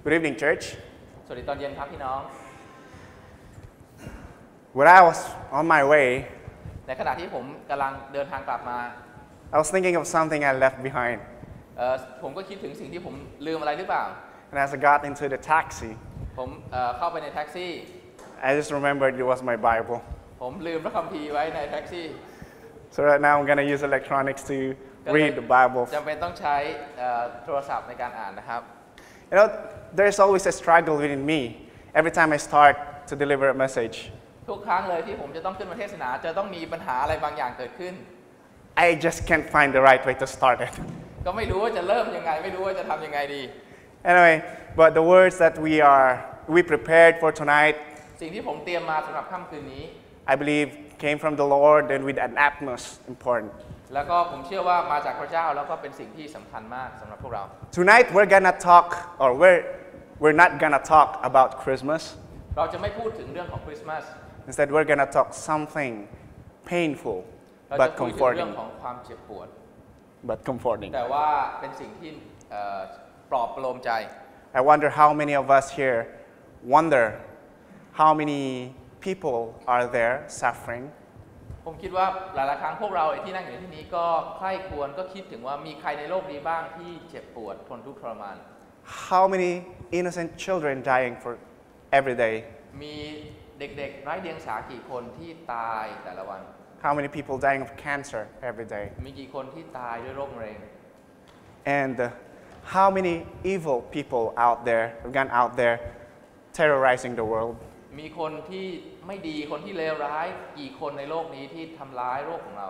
Good evening, church. สวัสดีตอนเย็นครับพี่น้อง When I was on my way, ในขณะที่ผมกำลังเดินทางกลับมา I was thinking of something I left behind. ผมก็คิดถึงสิ่งที่ผมลืมอะไรหรือเปล่า And as I got into the taxi, ผมเข้าไปในแท็กซี่ I just remembered it was my Bible. ผมลืมพระคัมภีร์ไว้ในแท็กซี่ So right now I'm going to use electronics to read the Bible. จำเป็นต้องใช้โทรศัพท์ในการอ่านนะครับ You know, there's always a struggle within me every time I start to deliver a message. ทุกครั้งเลยที่ผมจะต้องขึ้นมาเทศนาจะต้องมีปัญหาอะไรบางอย่างเกิดขึ้น I just can't find the right way to start it. ก็ไม่รู้ว่าจะเริ่มยังไงไม่รู้ว่าจะทำยังไงดี Anyway, but the words that we prepared for tonight, สิ่งที่ผมเตรียมมาสำหรับค่ำคืนนี้ I believe came from the Lord and with an utmost important. แล้วก็ผมเชื่อว่ามาจากพระเจ้าแล้วก็เป็นสิ่งที่สำคัญมากสำหรับพวกเรา Tonight we're gonna talk, or we're not gonna talk about Christmas. เราจะไม่พูดถึงเรื่องของคริสต์มาส Instead, we're gonna talk something painful เราจะ but คุยถึงเรื่ comforting. องของความเจ็บปวด But comforting. แต่ว่าเป็นสิ่งที่ปลอบประโลมใจ I wonder how many of us here wonder how many people are there suffering. ผมคิดว่าหลายๆครั้งพวกเราที่นั่งอยู่ในที่นี้ก็ใคร่ครวญก็คิดถึงว่ามีใครในโลกนี้บ้างที่เจ็บปวดทนทุกข์ทรมาน How many innocent children dying for every day? มีเด็กๆไร้เดียงสากี่คนที่ตายแต่ละวัน How many people dying of cancer every day? มีกี่คนที่ตายด้วยโรคมะเร็ง And how many evil people out there terrorizing the world? มีคนที่ไม่ดีคนที่เลวร้ายกี่คนในโลกนี้ที่ทำร้ายโลกของเรา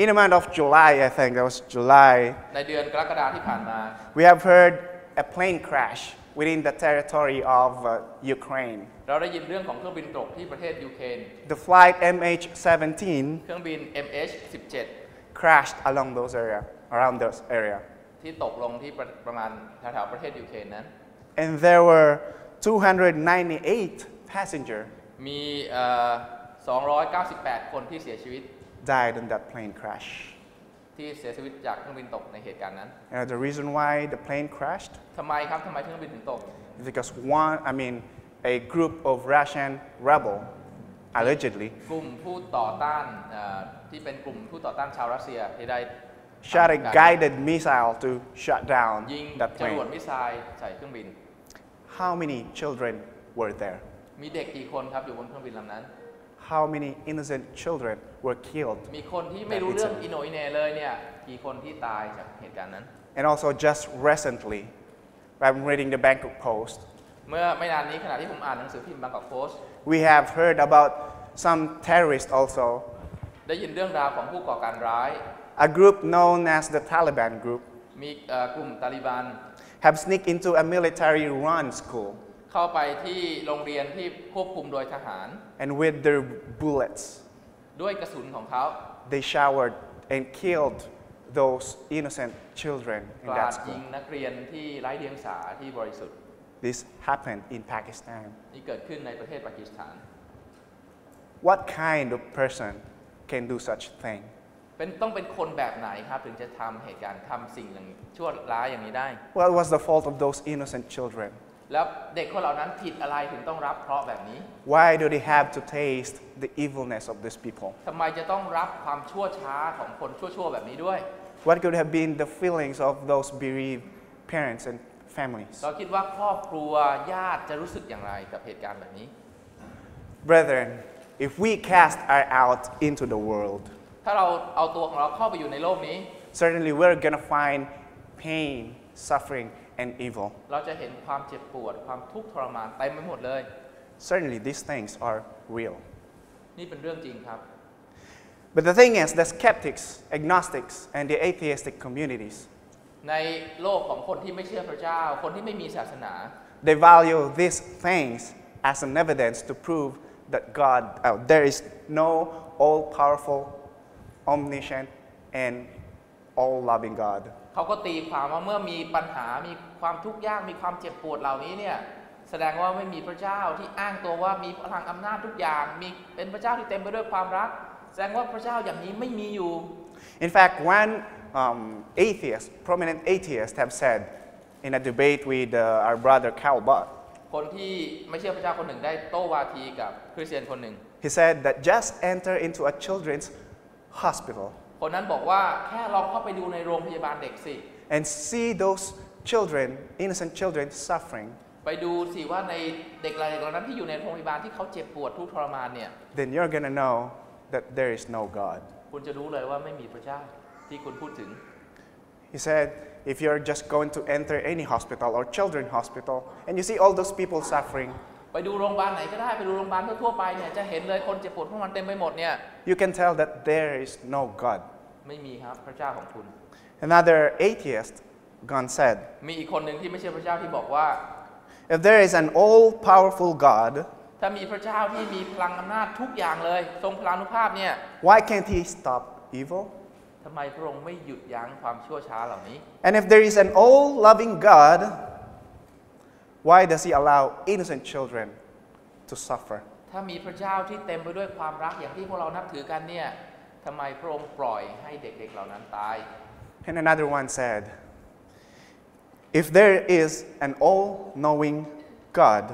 In the month of July, I think that was July, ในเดือนกรกฎาคมที่ผ่านมา we have heard a plane crash within the territory of Ukraine. เราได้ยินเรื่องของเครื่องบินตกที่ประเทศยูเครน The flight MH17 เครื่องบิน MH17 crashed around those area. ที่ตกลงที่ประมาณแถวๆประเทศยูเครนนั้น And there were 298 passengers มี 298 คนที่เสียชีวิต died in that plane crash. ที่เสียชีวิตจากเครื่องบินตกในเหตุการณ์นั้น The reason why the plane crashed ทำไมครับทำไมเครื่องบินถึงตก is because a group of Russian rebel allegedly กลุ่มผู้ต่อต้านที่เป็นกลุ่มผู้ต่อต้านชาวรัสเซียที่ได้ shot a guided missile to shut down ยิง that จรวด plane. มิสไซล์ใส่เครื่องบิน How many children were there? มีเด็กกี่คนครับอยู่บนเครื่องบินลำนั้น How many innocent children were killed? มีคนที่ไม่รู้เรื่องอิโหนอิเหน่เลยเนี่ยกี่คนที่ตายจากเหตุการณ์นั้น And also just recently, I'm reading the Bangkok Post. เมื่อไม่นานนี้ขณะที่ผมอ่านหนังสือพิมพ์บางกอกโพสต์ We have heard about some terrorists also. ได้ยินเรื่องราวของผู้ก่อการร้าย A group known as the Taliban group มีกลุ่มตาลิบัน have sneaked into a military-run school. เข้าไปที่โรงเรียนที่ควบคุมโดยทหาร And with their bullets, ด้วยกระสุนของเขา they showered and killed those innocent children in กรา that ดยิ school. งนักเรียนที่ไร้เดียงสาที่บริสุทธิ์ This happened in Pakistan. นี่เกิดขึ้นในประเทศปากีสถาน What kind of person can do such thing? ต้องเป็นคนแบบไหนครับถึงจะทำเหตุการณ์ทำสิ่งอย่างชั่วร้ายอย่างนี้ได้ What was the fault of those innocent children? แล้วเด็กคนเหล่านั้นผิดอะไรถึงต้องรับเคราะห์แบบนี้ Why do they have to taste the evilness of these people? ทำไมจะต้องรับความชั่วช้าของคนชั่วๆแบบนี้ด้วย What could have been the feelings of those bereaved parents and families? เราคิดว่าครอบครัวญาติจะรู้สึกอย่างไรกับเหตุการณ์แบบนี้ Brethren, if we cast our out into the world, ถ้าเราเอาตัวของเราเข้าไปอยู่ในโลกนี้ certainly we're going to find pain, suffering, and evil. เราจะเห็นความเจ็บปวดความทุกข์ทรมานเต็มไปหมดเลย Certainly these things are real. นี่เป็นเรื่องจริงครับ But the thing is, the skeptics, agnostics, and the atheistic communities, ในโลกของคนที่ไม่เชื่อพระเจ้าคนที่ไม่มีศาสนา they value these things as an evidence to prove that there is no all-powerful, omniscient, and all-loving God. เขาก็ตีความว่าเมื่อมีปัญหามีความทุกข์ยากมีความเจ็บปวดเหล่านี้เนี่ยแสดงว่าไม่มีพระเจ้าที่อ้างตัวว่ามีพลังอำนาจทุกอย่างมีเป็นพระเจ้าที่เต็มไปด้วยความรักแสดงว่าพระเจ้าอย่างนี้ไม่มีอยู่ In fact, one prominent atheists have said in a debate with our brother Cal Butt. คนที่ไม่เชื่อพระเจ้าคนหนึ่งได้โต้วาทีกับคริสเตียนคนหนึ่ง He said that just enter into a children's hospital คนนั้นบอกว่าแค่ลองเข้าไปดูในโรงพยาบาลเด็กสิ and see those children, innocent children, suffering. ไปดูสิว่าในเด็กรายเหล่านั้นที่อยู่ในโรงพยาบาลที่เขาเจ็บปวดทุกข์ทรมานเนี่ย Then you're gonna know that there is no God. คุณจะรู้เลยว่าไม่มีพระเจ้าที่คุณพูดถึง He said, if you're just going to enter any hospital or children's hospital and you see all those people suffering, ไปดูโรงพยาบาลไหนก็ได้ไปดูโรงพยาบาลทั่วไปเนี่ยจะเห็นเลยคนเจ็บปวดพวกมันเต็มไปหมดเนี่ย you can tell that there is no God. ไม่มีครับพระเจ้าของคุณ Another atheist gone said, มีอีกคนหนึ่งที่ไม่เชื่อพระเจ้าที่บอกว่า if there is an all-powerful God, ถ้ามีพระเจ้าที่มีพลังอำนาจทุกอย่างเลยทรงพลานุภาพเนี่ย why can't he stop evil? ทำไมพระองค์ไม่หยุดยั้งความชั่วช้าเหล่านี้ And if there is an all-loving God, why does he allow innocent children to suffer? ถ้ามีพระเจ้าที่เต็มไปด้วยความรักอย่างที่พวกเรานับถือกันเนี่ยทำไมพระองค์ปล่อยให้เด็กๆเหล่านั้นตาย And another one said, if there is an all-knowing God,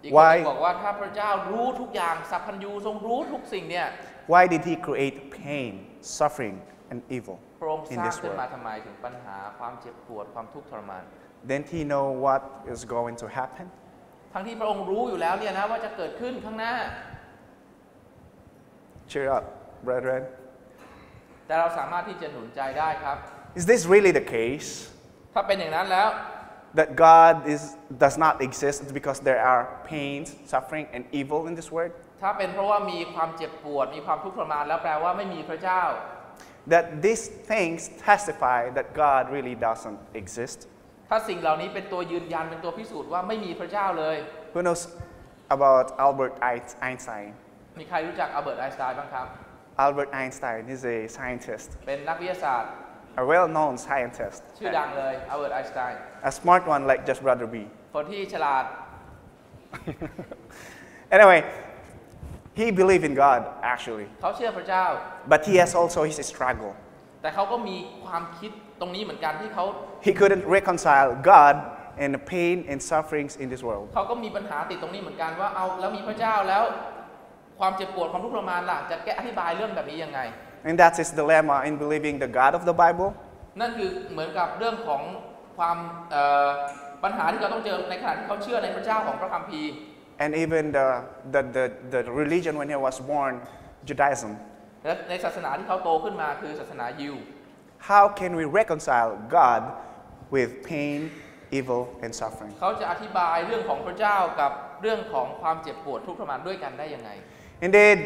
อีกคนหนึ่ง why บอกว่าถ้าพระเจ้ารู้ทุกอย่างสัพพัญญูทรงรู้ทุกสิ่งเนี่ย why did he create pain, suffering, and evil พระองค์ in สร้าง this ขึ้นมา world? ทำไมถึงปัญหาความเจ็บปวดความทุกข์ทรมาน Didn't he know what is going to happen? ทั้งที่พระองค์รู้อยู่แล้วเนี่ยนะว่าจะเกิดขึ้นข้างหน้า Cheer up, brethren. แต่เราสามารถที่จะหนุนใจได้ครับ Is this really the case? ถ้าเป็นอย่างนั้นแล้ว That God does not exist because there are pains, suffering, and evil in this world? ถ้าเป็นเพราะว่ามีความเจ็บปวดมีความทุกข์ทรมานแล้วแปลว่าไม่มีพระเจ้า That these things testify that God really doesn't exist? ถ้าสิ่งเหล่านี้เป็นตัวยืนยันเป็นตัวพิสูจน์ว่าไม่มีพระเจ้าเลย Who knows about Albert Einstein? มีใครรู้จักอัลเบิร์ตไอน์สไตน์บ้างครับ Albert Einstein is a scientist, เป็นนักวิทยาศาสตร์ a well-known scientist, ชื่อดังเลยอัลเบิร์ตไอน์สไตน์ a smart one like just Brother B. คนที่ฉลาด Anyway, he believed in God actually, เขาเชื่อพระเจ้า but he has also his struggle. แต่เขาก็มีความคิดตรงนี้เหมือนกันที่เขา He couldn't reconcile God and the pain and sufferings in this world. เขาก็มีปัญหาติดตรงนี้เหมือนกันว่าเอาแล้วมีพระเจ้าแล้วความเจ็บปวดความทุกข์ทรมานล่ะจะแก้อธิบายเรื่องแบบนี้ยังไง And that's his dilemma in believing the God of the Bible นั่นคือเหมือนกับเรื่องของความปัญหาที่เขาต้องเจอในขณะที่เขาเชื่อในพระเจ้าของพระคัมภีร์ and even the religion when he was born, Judaism. และในศาสนาที่เขาโตขึ้นมาคือศาสนายิว How can we reconcile God with pain, evil, and suffering? เขาจะอธิบายเรื่องของพระเจ้ากับเรื่องของความเจ็บปวดทุกข์ทรมานด้วยกันได้ยังไง Indeed,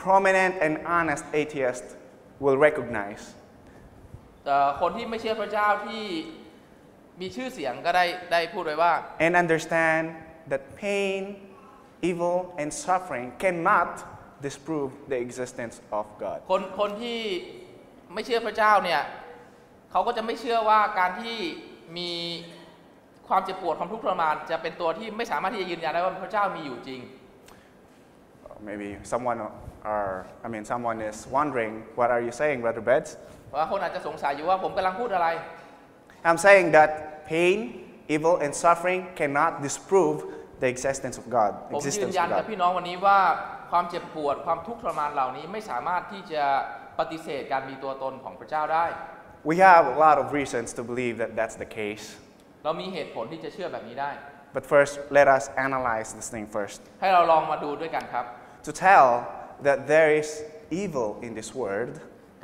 prominent and honest atheists will recognize คนที่ไม่เชื่อพระเจ้าที่มีชื่อเสียงก็ได้พูดไว้ว่า and understand that pain, evil, and suffering cannot disprove the existence of God. คนที่ไม่เชื่อพระเจ้าเนี่ยเขาก็จะไม่เชื่อว่าการที่มีความเจ็บปวดความทุกข์ทรมานจะเป็นตัวที่ไม่สามารถที่จะยืนยันได้ว่าพระเจ้ามีอยู่จริง Maybe someone is wondering, what are you saying, Brother Beds? ว่าคนอาจจะสงสัยอยู่ว่าผมกำลังพูดอะไร I'm saying that pain, evil, and suffering cannot disprove the existence of God. ผมยืนยันกับพี่น้องวันนี้ว่าความเจ็บปวดความทุกข์ทรมานเหล่านี้ไม่สามารถที่จะปฏิเสธการมีตัวตนของพระเจ้าได้ We have a lot of reasons to believe that that's the case. เรามีเหตุผลที่จะเชื่อแบบนี้ได้ But first, let us analyze this thing first. ให้เราลองมาดูด้วยกันครับ To tell that there is evil in this world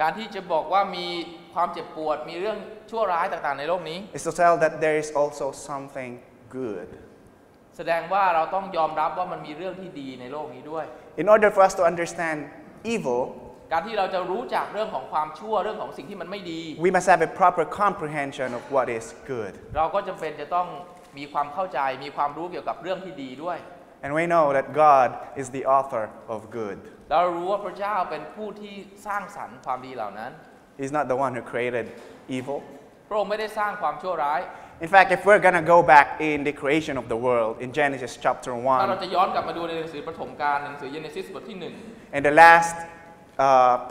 การที่จะบอกว่ามีความเจ็บปวดมีเรื่องชั่วร้ายต่างๆในโลกนี้ is to tell that there is also something good. แสดงว่าเราต้องยอมรับว่ามันมีเรื่องที่ดีในโลกนี้ด้วย In order for us to understand evil, การที่เราจะรู้จักเรื่องของความชั่วเรื่องของสิ่งที่มันไม่ดี we must have a proper comprehension of what is good. เราก็จำเป็นจะต้องมีความเข้าใจมีความรู้เกี่ยวกับเรื่องที่ดีด้วย And we know that God is the author of good. เรารู้ว่าพระเจ้าเป็นผู้ที่สร้างสรรค์ความดีเหล่านั้น He's not the one who created evil. พระองค์ไม่ได้สร้างความชั่วร้าย In fact, if we're going to go back in the creation of the world in Genesis chapter ถ้าเรา 1, จะย้อนกลับมาดูในหนังสือปฐมกาลหนังสือเยเนซิสบทที่1 and the last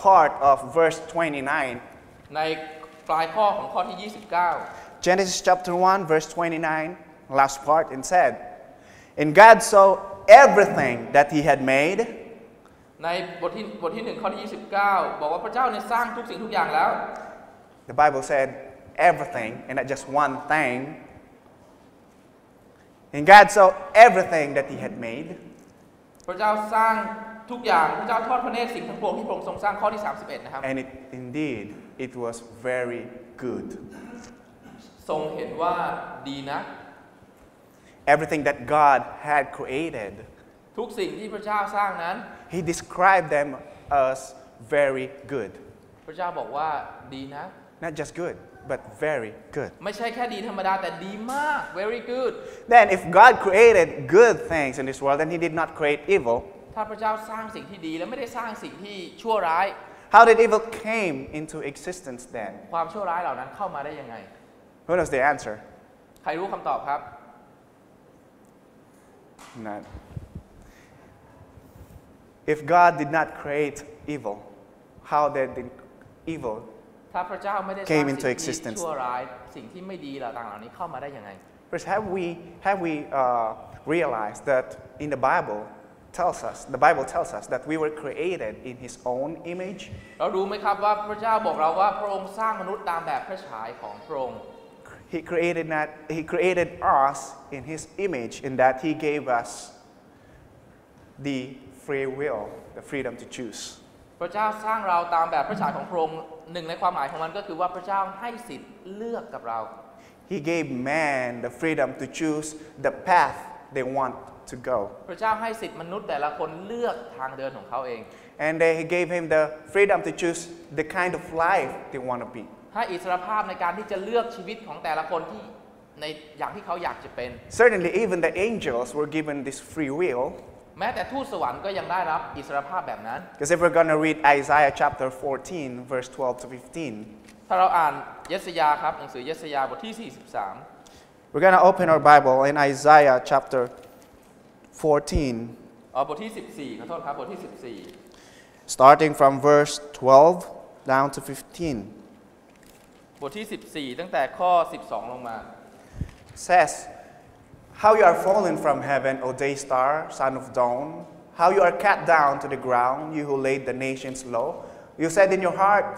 part of verse 29, ในปลายข้อของข้อที่ 29 Genesis chapter 1 verse 29 last part and said and God saw everything that he had made ในบทที่1ข้อที่29บอกว่าพระเจ้าเนี่ยสร้างทุกสิ่งทุกอย่างแล้ว The Bible said everything and not just one thing and God saw everything that he had made พระเจ้าสร้างทุกอย่างพระเจ้าทอดพระเนตรสิ่งทั้งปวงที่พระองค์ทรงสร้างข้อที่31นะครับ and indeed it was very good ทรงเห็นว่าดีนะ everything that God had created ทุกสิ่งที่พระเจ้าสร้างนั้น he described them as very good พระเจ้าบอกว่าดีนะ not just good but very good ไม่ใช่แค่ดีธรรมดาแต่ดีมาก very good then if God created good things in this world then he did not create evil ถ้าพระเจ้าสร้างสิ่งที่ดีแล้วไม่ได้สร้างสิ่งที่ชั่วร้าย how did evil came into existence then ความชั่วร้ายเหล่านั้นเข้ามาได้ยังไง who knows the answer ใครรู้คำตอบครับ None. If God did not create evil how did the evil ถ้าพระเจ้าไม่ได้สร้าง came สิ่ into งที่ existence ชั่วร้ายสิ่งที่ไม่ดีต่างๆเหล่านี้เข้ามาได้ยังไง First, have we realized that in the Bible tells us that we were created in His own image? เรารู้ไหมครับว่าพระเจ้าบอกเราว่าพระองค์สร้างมนุษย์ตามแบบพระฉายของพระองค์ He created us in His image in that He gave us the free will, the freedom to choose. พระเจ้าสร้างเราตามแบบพระฉายของพระองค์หนึ่งในความหมายของมันก็คือว่าพระเจ้าให้สิทธิ์เลือกกับเรา He gave man the freedom to choose the path they want to go. พระเจ้าให้สิทธิ์มนุษย์แต่ละคนเลือกทางเดินของเขาเอง And He gave him the freedom to choose the kind of life they want to be. ให้อิสรภาพในการที่จะเลือกชีวิตของแต่ละคนที่ในอย่างที่เขาอยากจะเป็น Certainly, even the angels were given this free will. แม้แต่ทูตสวรรค์ก็ยังได้รับอิสรภาพแบบนั้น Because if we're going to read Isaiah chapter 14, verse 12 to 15, ถ้าเราอ่านเยสยาครับหนังสือเยสยาบทที่ 43 we're going to open our Bible in Isaiah chapter 14, บทที่ 14ขอโทษครับบทที่ starting from verse 12 down to 15. บทที่ 14 ตั้งแต่ข้อ 12 ลงมา Says, How you are fallen from heaven, O day star, son of dawn. How you are cut down to the ground, you who laid the nations low. You said in your heart,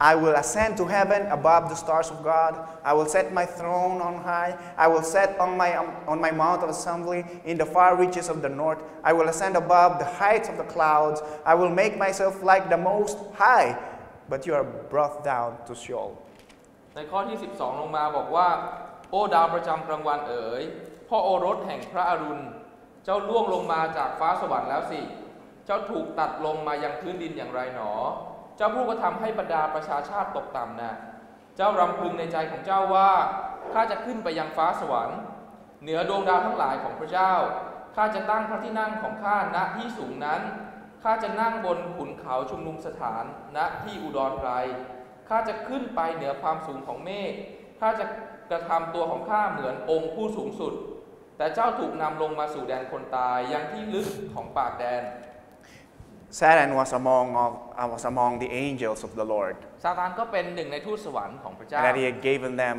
I will ascend to heaven above the stars of God. I will set my throne on high. I will set on my mount of assembly in the far reaches of the north. I will ascend above the heights of the clouds. I will make myself like the Most High. But you are brought down to Sheol. ในข้อที่ 12 ลงมาบอกว่าโอ้ดาวประจำกลางวันเอ๋ยพ่อโอรสแห่งพระอรุณเจ้าล่วงลงมาจากฟ้าสวรรค์แล้วสิเจ้าถูกตัดลงมายังพื้นดินอย่างไรหนอเจ้าผู้กระทำให้บรรดาประชาชาติตกต่ำนะเจ้ารำพึงในใจของเจ้าว่าข้าจะขึ้นไปยังฟ้าสวรรค์เหนือดวงดาวทั้งหลายของพระเจ้าข้าจะตั้งพระที่นั่งของข้าณที่สูงนั้นข้าจะนั่งบนขุนเขาชุมนุมสถานณที่อุดรไกลข้าจะขึ้นไปเหนือความสูงของเมฆข้าจะกระทำตัวของข้าเหมือนองค์ผู้สูงสุดแต่เจ้าถูกนำลงมาสู่แดนคนตายยังที่ลึกของปากแดน Satan was among the angels of the Lord. ซาตานก็เป็นหนึ่งในทูตสวรรค์ของพระเจ้า And that He had given them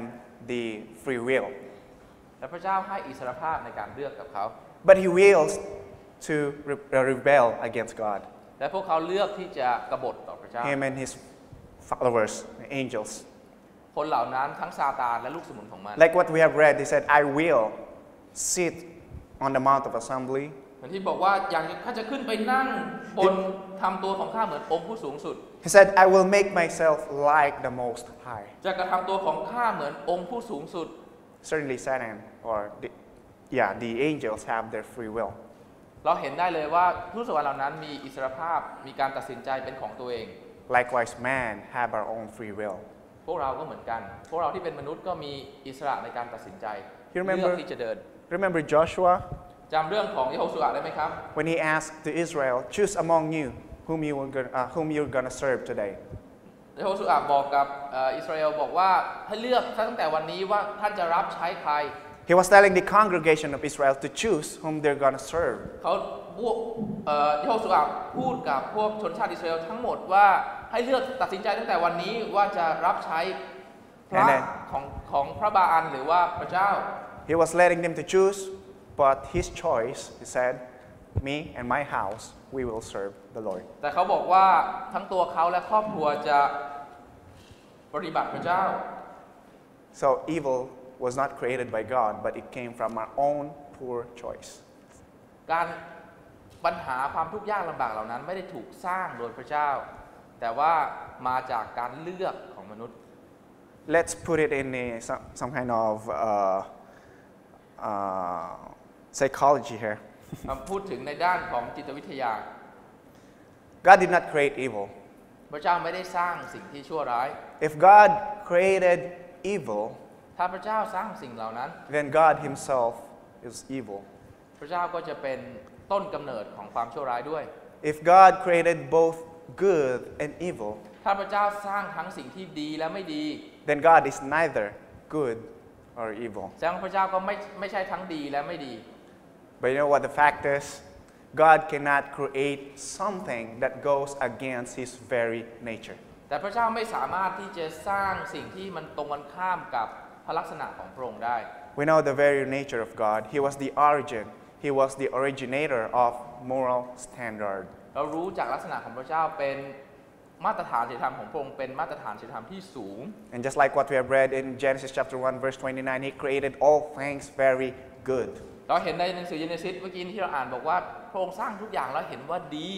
the free will. และพระเจ้าให้อิสรภาพในการเลือกกับเขา But he wills to rebel against God. และพวกเขาเลือกที่จะกบฏต่อพระเจ้า Him and his followers, the angels. คนเหล่านั้นทั้งซาตานและลูกสมุนของมัน Like what we have read, he said, I will sit on the Mount of Assembly. เหมือนที่บอกว่าอย่างข้าจะขึ้นไปนั่งบนทำตัวของข้าเหมือนองค์ผู้สูงสุด He said, I will make myself like the Most High. จะกระทำตัวของข้าเหมือนองค์ผู้สูงสุด Certainly Satan or the angels have their free will. เราเห็นได้เลยว่าทูตสวรรค์เหล่านั้นมีอิสรภาพมีการตัดสินใจเป็นของตัวเอง Likewise, man have our own free will. พวกเราก็เหมือนกันพวกเราที่เป็นมนุษย์ก็มีอิสระในการตัดสินใจ You เลือกที่จะเดิน remember Joshua? จำเรื่องของยโฮชูอาได้ไหมครับ When he asked to Israel, choose among you whom you're going to serve today. ยโฮชูอาบอกกับอิสราเอลบอกว่าให้เลือกตั้งแต่วันนี้ว่าท่านจะรับใช้ใคร He was telling the congregation of Israel to choose whom they're going to serve. เขายโฮชูอาพูดกับพวกชนชาติอิสราเอลทั้งหมดว่าให้เลือกตัดสินใจตั้งแต่วันนี้ว่าจะรับใช้พระข ของพระบาอันหรือว่าพระเจ้า He was letting them to choose, but his choice, he said, me and my house, we will serve the Lord. แต่เขาบอกว่าทั้งตัวเขาและครอบครัวจะปฏิบัติพระเจ้า So evil was not created by God, but it came from our own poor choice. การปัญหาความทุกข์ยากลำบากเหล่านั้นไม่ได้ถูกสร้างโดยพระเจ้าแต่ว่ามาจากการเลือกของมนุษย์ Let's put it in some kind of psychology here. มาพูดถึงในด้านของจิตวิทยา God did not create evil. พระเจ้าไม่ได้สร้างสิ่งที่ชั่วร้าย If God created evil, ถ้าพระเจ้าสร้างสิ่งเหล่านั้น then God himself is evil. พระเจ้าก็จะเป็นต้นกำเนิดของความชั่วร้ายด้วย If God created both good and evil, ถ้าพระเจ้าสร้างทั้งสิ่งที่ดีและไม่ดี then God is neither good or evil. แสดงว่าพระเจ้าก็ไม่ใช่ทั้งดีและไม่ดี But you know what the fact is? God cannot create something that goes against his very nature. แต่พระเจ้าไม่สามารถที่จะสร้างสิ่งที่มันตรงกันข้ามกับพระลักษณะของพระองค์ได้ We know the very nature of God. He was the origin. He was the originator of moral standard. เรารู้จากลักษณะของพระเจ้าเป็นมาตรฐานศีลธรรมของพระองค์เป็นมาตรฐานศีลธรรมที่สูง And just like what we have read in Genesis chapter 1 verse 29, he created all things very good. เราเห็นในหนังสือเยเนซิสเมื่อกี้ที่เราอ่านบอกว่าพระองค์สร้างทุกอย่างแล้วเห็นว่าดี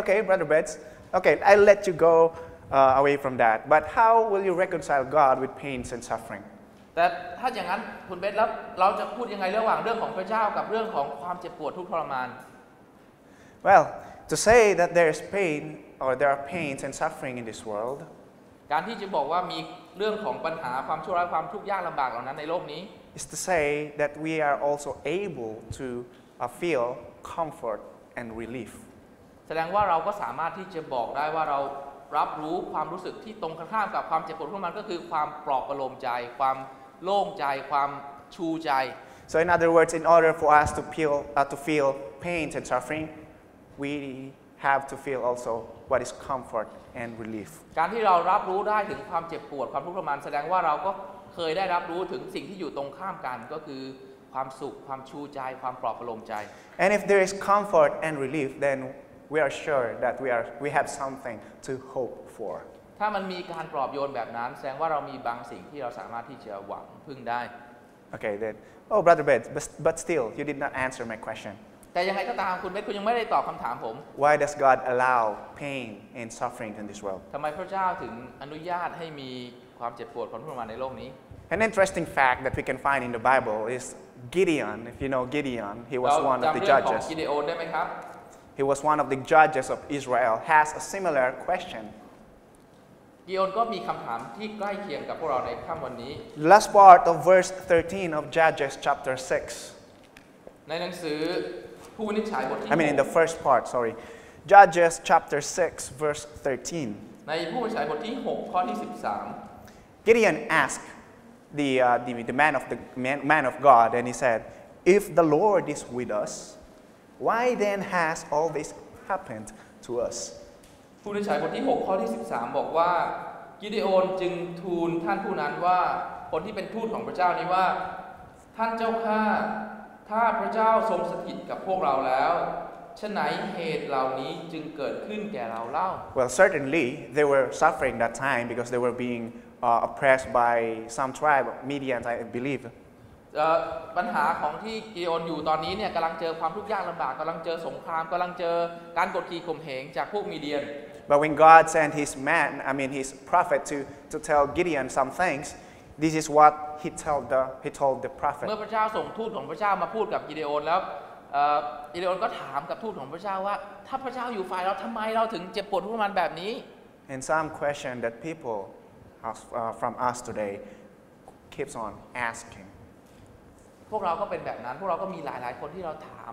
Okay, Brother Betts. Okay, I'll let you go away from that. But how will you reconcile God with pains and suffering? แต่ถ้าอย่างนั้นคุณเบสแล้วเราจะพูดยังไงระหว่างเรื่องของพระเจ้ากับเรื่องของความเจ็บปวดทุกข์ทรมาน Well, to say that there is pain or there are pains and suffering in this world, การที่จะบอกว่ามีเรื่องของปัญหาความชั่วร้ายความทุกข์ยากลำบากเหล่านั้นในโลกนี้ is to say that we are also able to feel comfort and relief. แสดงว่าเราก็สามารถที่จะบอกได้ว่าเรารับรู้ความรู้สึกที่ตรงกันข้ามกับความเจ็บปวดทุกข์ทรมานก็คือความปลอบประโลมใจความโล่งใจความชูใจ So in other words, in order for us to feel pains and suffering, we have to feel also what is comfort and relief. การที่เรารับรู้ได้ถึงความเจ็บปวดความทุกข์ทรมานแสดงว่าเราก็เคยได้รับรู้ถึงสิ่งที่อยู่ตรงข้ามกันก็คือความสุขความชูใจความปลอบประโลมใจ And if there is comfort and relief, then we are sure that we have something to hope for. ถ้ามันมีการปลอบโยนแบบนั้นแสดงว่าเรามีบางสิ่งที่เราสามารถที่จะหวังพึ่งได้ Okay, then. Oh, Brother Betts, but still, you did not answer my question. แต่ยังไงก็ตามคุณเบสคุณยังไม่ได้ตอบคำถามผม Why does God allow pain and suffering in this world? ทำไมพระเจ้าถึงอนุญาตให้มีความเจ็บปวดความทุกข์ทรมานในโลกนี้ An interesting fact that we can find in the Bible is Gideon. If you know Gideon, he was เรา one of จำ the เรื่องของ judges. กิเดโอนได้ไหมครับ He was one of the judges of Israel. Has a similar question. กิเดโอนก็มีคำถามที่ใกล้เคียงกับพวกเราในค่ำวันนี้ Last part of verse 13 of Judges chapter 6. ในหนังสือผู้วินิจฉัยบทที่ In the first part, sorry. Judges chapter 6, verse 13. ในผู้วินิจฉัยบทที่6ข้อที่13 Gideon asked the man of God, and he said, "If the Lord is with us, why then has all this happened to us?" ผู้วินิจฉัยบทที่6ข้อที่13บอกว่ากิเดโอนจึงทูลท่านผู้นั้นว่าคนที่เป็นทูตของพระเจ้านี้ว่าท่านเจ้าข้าถ้าพระเจ้าทรงสถิตกับพวกเราแล้วฉะไหนเหตุเหล่านี้จึงเกิดขึ้นแก่เราเล่า Well, certainly they were suffering that time because they were being oppressed by some tribe, Midian, I believe. ปัญหาของที่กิเดโอนอยู่ตอนนี้เนี่ยกำลังเจอความทุกข์ยากลำบากกำลังเจอสงครามกำลังเจอการกดขี่ข่มเหงจากพวกมีเดียน But when God sent his prophet to tell Gideon some things, this is what he told the prophet. เมื่อพระเจ้าส่งทูตของพระเจ้ามาพูดกับกิเดโอนแล้วกิเดโอนก็ถามกับทูตของพระเจ้าว่าถ้าพระเจ้าอยู่ฝ่ายเราทำไมเราถึงเจ็บปวดทุกข์ทรมานแบบนี้ And some question that people from us today keeps on asking. พวกเราก็เป็นแบบนั้นพวกเราก็มีหลายๆคนที่เราถา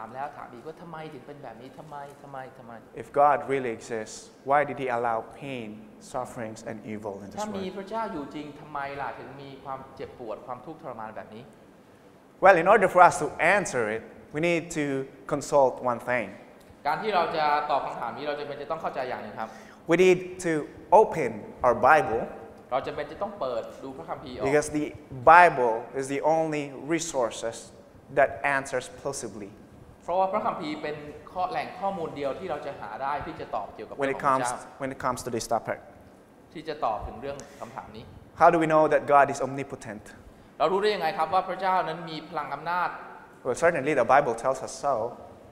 มแล้วถามอีกว่าทำไมถึงเป็นแบบนี้ทำไม If God really exists, why did he allow pain, sufferings and evil in this ถ้ามี world? พระเจ้าอยู่จริงทำไมล่ะถึงมีความเจ็บปวดความทุกข์ทรมานแบบนี้ Well, in order for us to answer it, we need to consult one thing. การที่เราจะตอบคำถามนี้เราจะต้องเข้าใจอย่างหนึ่งครับ We need to open our Bible. เ เราจำเป็นจะต้องเปิดดูพระคัมภีร์ออก because the Bible is the only resources that answers plausibly เพราะว่าพระคัมภีร์เป็นแหล่งข้อมูลเดียวที่เราจะหาได้ที่จะตอบเกี่ยวกับเรื่องของพระเจ้า when it comes to this topic. ที่จะตอบถึงเรื่องคำถามนี้ How do we know that God is omnipotent? เรารู้ได้ยังไงครับว่าพระเจ้านั้นมีพลังอำนาจ Well, certainly the Bible tells us so.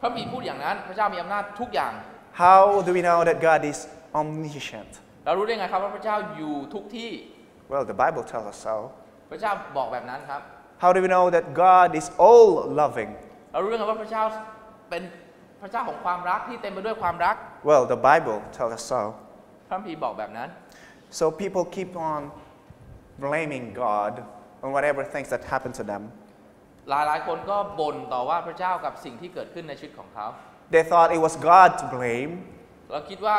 พระคัมภีร์พูดอย่างนั้นพระเจ้ามีอำนาจทุกอย่าง How do we know that God is omniscient? เรารู้ได้ไงครับว่าพระเจ้าอยู่ทุกที่ Well, the Bible tells us so. พระเจ้าบอกแบบนั้นครับ How do we know that God is all loving? เรารู้ได้ไงว่าพระเจ้าเป็นพระเจ้าของความรักที่เต็มไปด้วยความรัก Well, the Bible tells us so. พระคัมภีร์บอกแบบนั้น So people keep on blaming God on whatever things that happen to them. หลายคนก็บ่นต่อว่าพระเจ้ากับสิ่งที่เกิดขึ้นในชีวิตของเขา They thought it was God to blame เราคิดว่า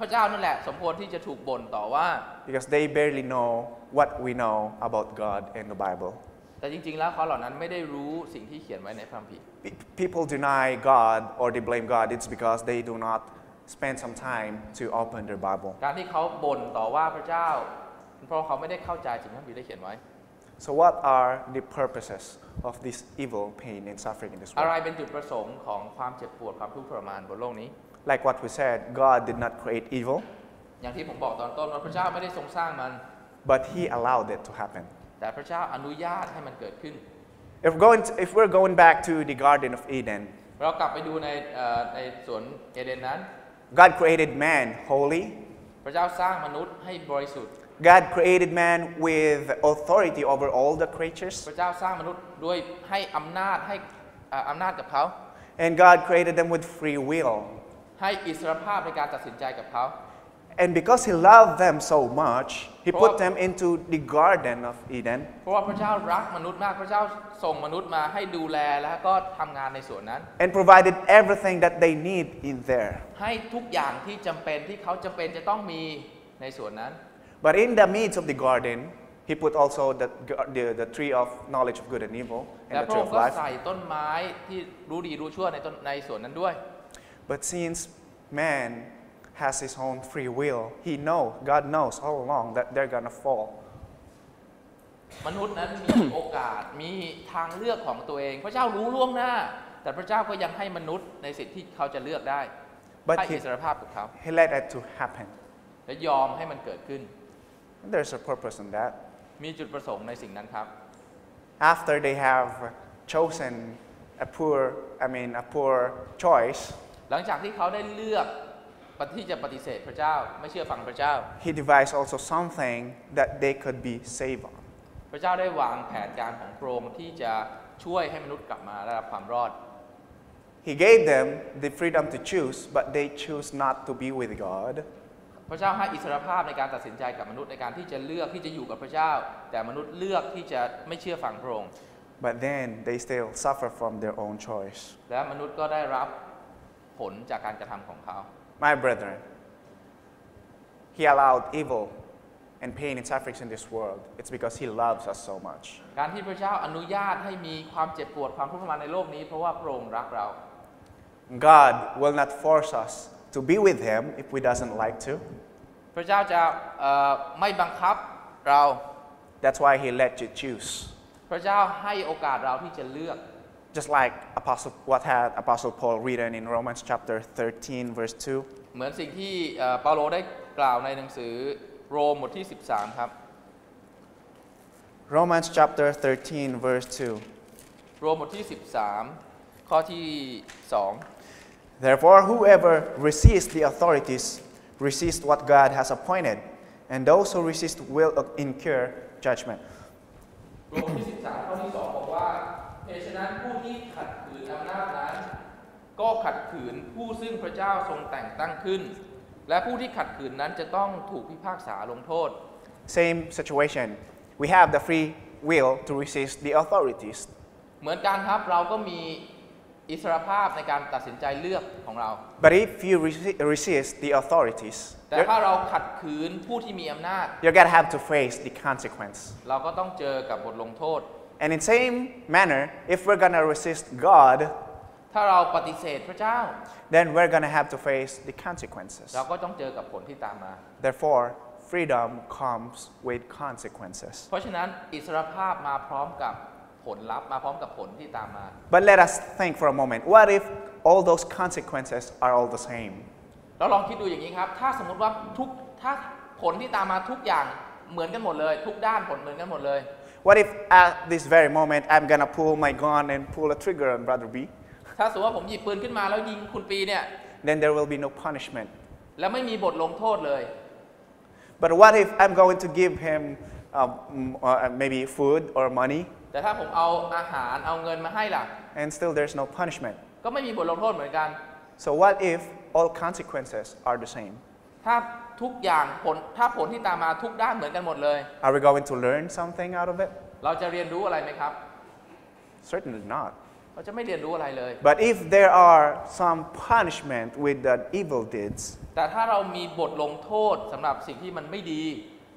พระเจ้านั่นแหละสมควรที่จะถูกบ่นต่อว่า because they barely know what we know about God in the Bible. แต่จริงๆแล้วเขาเหล่านั้นไม่ได้รู้สิ่งที่เขียนไว้ในพระคัมภีร์ People deny God or they blame God. It's because they do not spend some time to open their Bible. การที่เขาบ่นต่อว่าพระเจ้าเพราะเขาไม่ได้เข้าใจสิ่งที่พระคัมภีร์ได้เขียนไว้ So what are the purposes of this evil, pain, and suffering in this อะไร world? เป็นจุดประสงค์ของความเจ็บปวดความทุกข์ทรมานบนโลกนี้ Like what we said, God did not create evil, อย่างที่ผมบอกตอนต้นว่าพระเจ้าไม่ได้ทรงสร้างมัน but He allowed it to happen. แต่พระเจ้าอนุญาตให้มันเกิดขึ้น If we're going back to the Garden of Eden, เรากลับไปดูในสวนเอเดนนั้น God created man holy. พระเจ้าสร้างมนุษย์ให้บริสุทธิ์ God created man with authority over all the creatures. พระเจ้าสร้างมนุษย์ด้วยให้อำนาจกับเขา And God created them with free will. ให้อิสรภาพในการตัดสินใจกับเขา And because He loved them so much, He put them into the Garden of Eden. เพราะว่าพระเจ้ารักมนุษย์มากพระเจ้าส่งมนุษย์มาให้ดูแลแล้วก็ทำงานในสวนนั้น And provided everything that they need in there. ให้ทุกอย่างที่จำเป็นที่เขาจำเป็นจะต้องมีในสวนนั้น But in the midst of the garden, He put also the tree of knowledge of good and evil และ and พ the ระ tree อง of ค์ก็ life. ใส่ต้นไม้ที่รู้ดีรู้ชั่วในสวนนั้นด้วย But since man has his own free will, God knows all along that they're gonna fall. มนุษย์นั้นมีโอกาสมีทางเลือกของตัวเอง พระเจ้ารู้ล่วงหน้า แต่พระเจ้าก็ยังให้มนุษย์ในสิทธิที่เขาจะเลือกได้ But ให้อิสรภาพกับเขา He let it to happen. และยอมให้มันเกิดขึ้น And there's a purpose in that. มีจุดประสงค์ในสิ่งนั้นครับ After they have chosen a poor choice, หลังจากที่เขาได้เลือกที่จะปฏิเสธพระเจ้าไม่เชื่อฟังพระเจ้า He devised also something that they could be saved on. พระเจ้าได้วางแผนการของพระองค์ที่จะช่วยให้มนุษย์กลับมาได้รับความรอด He gave them the freedom to choose, but they choose not to be with God. พระเจ้าให้อิสรภาพในการตัดสินใจกับมนุษย์ในการที่จะเลือกที่จะอยู่กับพระเจ้า แต่มนุษย์เลือกที่จะไม่เชื่อฟังพระองค์ But then they still suffer from their own choice. และมนุษย์ก็ได้รับผลจากการกระทำของเขา My brethren, He allowed evil and pain and sufferings in this world. It's because He loves us so much. การที่พระเจ้าอนุญาตให้มีความเจ็บปวดความทุกข์ทรมานในโลกนี้เพราะว่าพระองค์รักเรา God will not force us to be with Him if we doesn't like to. พระเจ้าจะไม่บังคับเรา That's why He let you choose. พระเจ้าให้โอกาสเราที่จะเลือก Just like what had Apostle Paul written in Romans chapter 13 verse 2. เหมือนสิ่งที่เปาโลได้กล่าวในหนังสือโรมบทที่ 13 ครับ Romans chapter 13 verse 2. โรมบทที่ 13 ข้อที่ 2 Therefore whoever resists the authorities resists what God has appointed, and those who resist will incur judgment. โรมบทที่ 13 ข้อที่ 2 บอกว่าเหตุฉะนั้นผู้ที่ขัดขืนอำนาจนั้นก็ขัดขืนผู้ซึ่งพระเจ้าทรงแต่งตั้งขึ้น และผู้ที่ขัดขืนนั้นจะต้องถูกพิพากษาลงโทษ Same situation. We have the free will to resist the authorities. เหมือนกันครับเราก็มีอิสรภาพในการตัดสินใจเลือกของเรา But if you resist the authorities, แต่ถ้าเราขัดขืนผู้ที่มีอำนาจ you're gonna have to face the consequence. เราก็ต้องเจอกับบทลงโทษ And in same manner, if we're gonna resist God, ถ้าเราปฏิเสธพระเจ้า then we're gonna have to face the consequences. เราก็ต้องเจอกับผลที่ตามมา Therefore, freedom comes with consequences. เพราะฉะนั้นอิสรภาพมาพร้อมกับผลลัพธ์มาพร้อมกับผลที่ตามมา But let us think for a moment. What if all those consequences are all the same? เราลองคิดดูอย่างนี้ครับถ้าสมมติว่าถ้าผลที่ตามมาทุกอย่างเหมือนกันหมดเลยทุกด้านผลเหมือนกันหมดเลย What if at this very moment I'm gonna pull my gun and pull a trigger on Brother B? ถ้าสมมติว่าผมหยิบปืนขึ้นมาแล้วยิงคุณปีเนี่ย Then there will be no punishment. แล้วไม่มีบทลงโทษเลย But what if I'm going to give him maybe food or money? แต่ถ้าผมเอาอาหารเอาเงินมาให้ล่ะ And still there's no punishment. ก็ไม่มีบทลงโทษเหมือนกัน So what if all consequences are the same? ถ้าทุกอย่างถ้าผลที่ตามมาทุกด้านเหมือนกันหมดเลย Are we going to learn something out of it? เราจะเรียนรู้อะไรไหมครับ Certainly not. เราจะไม่เรียนรู้อะไรเลย But if there are some punishment with the evil deeds, แต่ถ้าเรามีบทลงโทษสำหรับสิ่งที่มันไม่ดี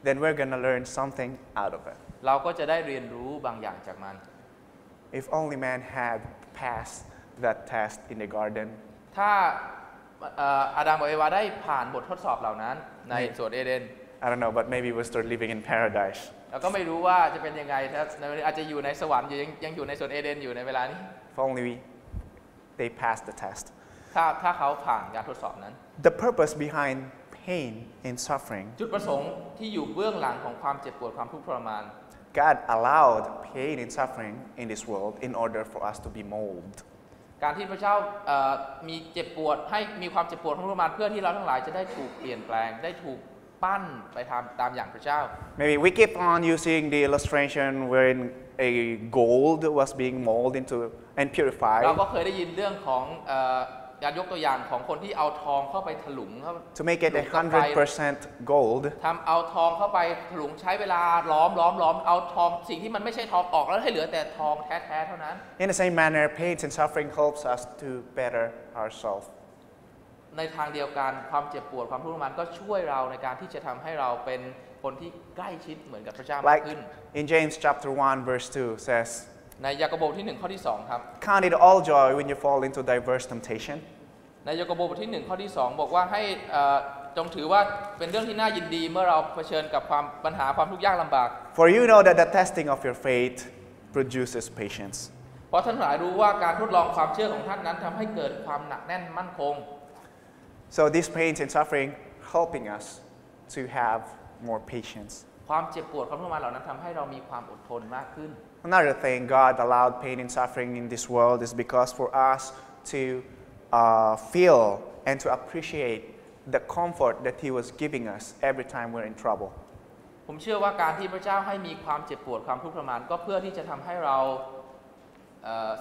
then we're gonna learn something out of it. เราก็จะได้เรียนรู้บางอย่างจากมัน If only man had passed that test in the garden, ถ้าอาดัมกับเอวาได้ผ่านบททดสอบเหล่านั้นในสวนเอเดน I don't know, but maybe we'll start living in paradise. เราก็ไม่รู้ว่าจะเป็นยังไงถ้าอาจจะอยู่ในสวรรค์ยังอยู่ในสวนเอเดนอยู่ในเวลานี้ If only they passed the test. ถ้าเขาผ่านการทดสอบนั้น The purpose behind pain and suffering, จุดประสงค์ที่อยู่เบื้องหลังของความเจ็บปวดความทุกข์ทรมาน God allowed pain and suffering in this world in order for us to be molded. การที่พระเจ้ามีเจ็บปวดให้มีความเจ็บปวดทุกข์ทรมานเพื่อที่เราทั้งหลายจะได้ถูกเปลี่ยนแปลงได้ถูกปั้นไปตามอย่างพระเจ้า Maybe we keep on using the illustration wherein a gold was being molded into and purified เราก็เคยได้ยินเรื่องของการยกตัวอย่างของคนที่เอาทองเข้าไปถลุง to make it 100% gold. ทำเอาทองเข้าไปถลุงใช้เวลาล้อมเอาทองสิ่งที่มันไม่ใช่ทองออกแล้วให้เหลือแต่ทองแท้ๆเท่านั้น In the same manner, pain and suffering helps us to better ourselves. ในทางเดียวกันความเจ็บปวดความทุกข์ทรมานก็ช่วยเราในการที่จะทำให้เราเป็นคนที่ใกล้ชิดเหมือนกับพระเจ้ามากขึ้น In James chapter 1 verse 2 says, ในยากอบบทที่1ข้อที่2ครับ Count it all joy when you fall into diverse temptation. ในยากอบบทที่1ข้อที่2บอกว่าให้จงถือว่าเป็นเรื่องที่น่ายินดีเมื่อเราเผชิญกับความปัญหาความทุกข์ยากลำบาก For you know that the testing of your faith produces patience. เพราะท่านหลายรู้ว่าการทดลองความเชื่อของท่านนั้นทำให้เกิดความหนักแน่นมั่นคง So these pains and suffering helping us to have more patience. ความเจ็บปวดความทุกข์ทรมานเหล่านั้นทำให้เรามีความอดทนมากขึ้น Another thing God allowed pain and suffering in this world is because for us to feel and to appreciate the comfort that He was giving us every time we're in trouble. ผมเชื่อว่าการที่พระเจ้าให้มีความเจ็บปวดความทุกข์ทรมานก็เพื่อที่จะทำให้เรา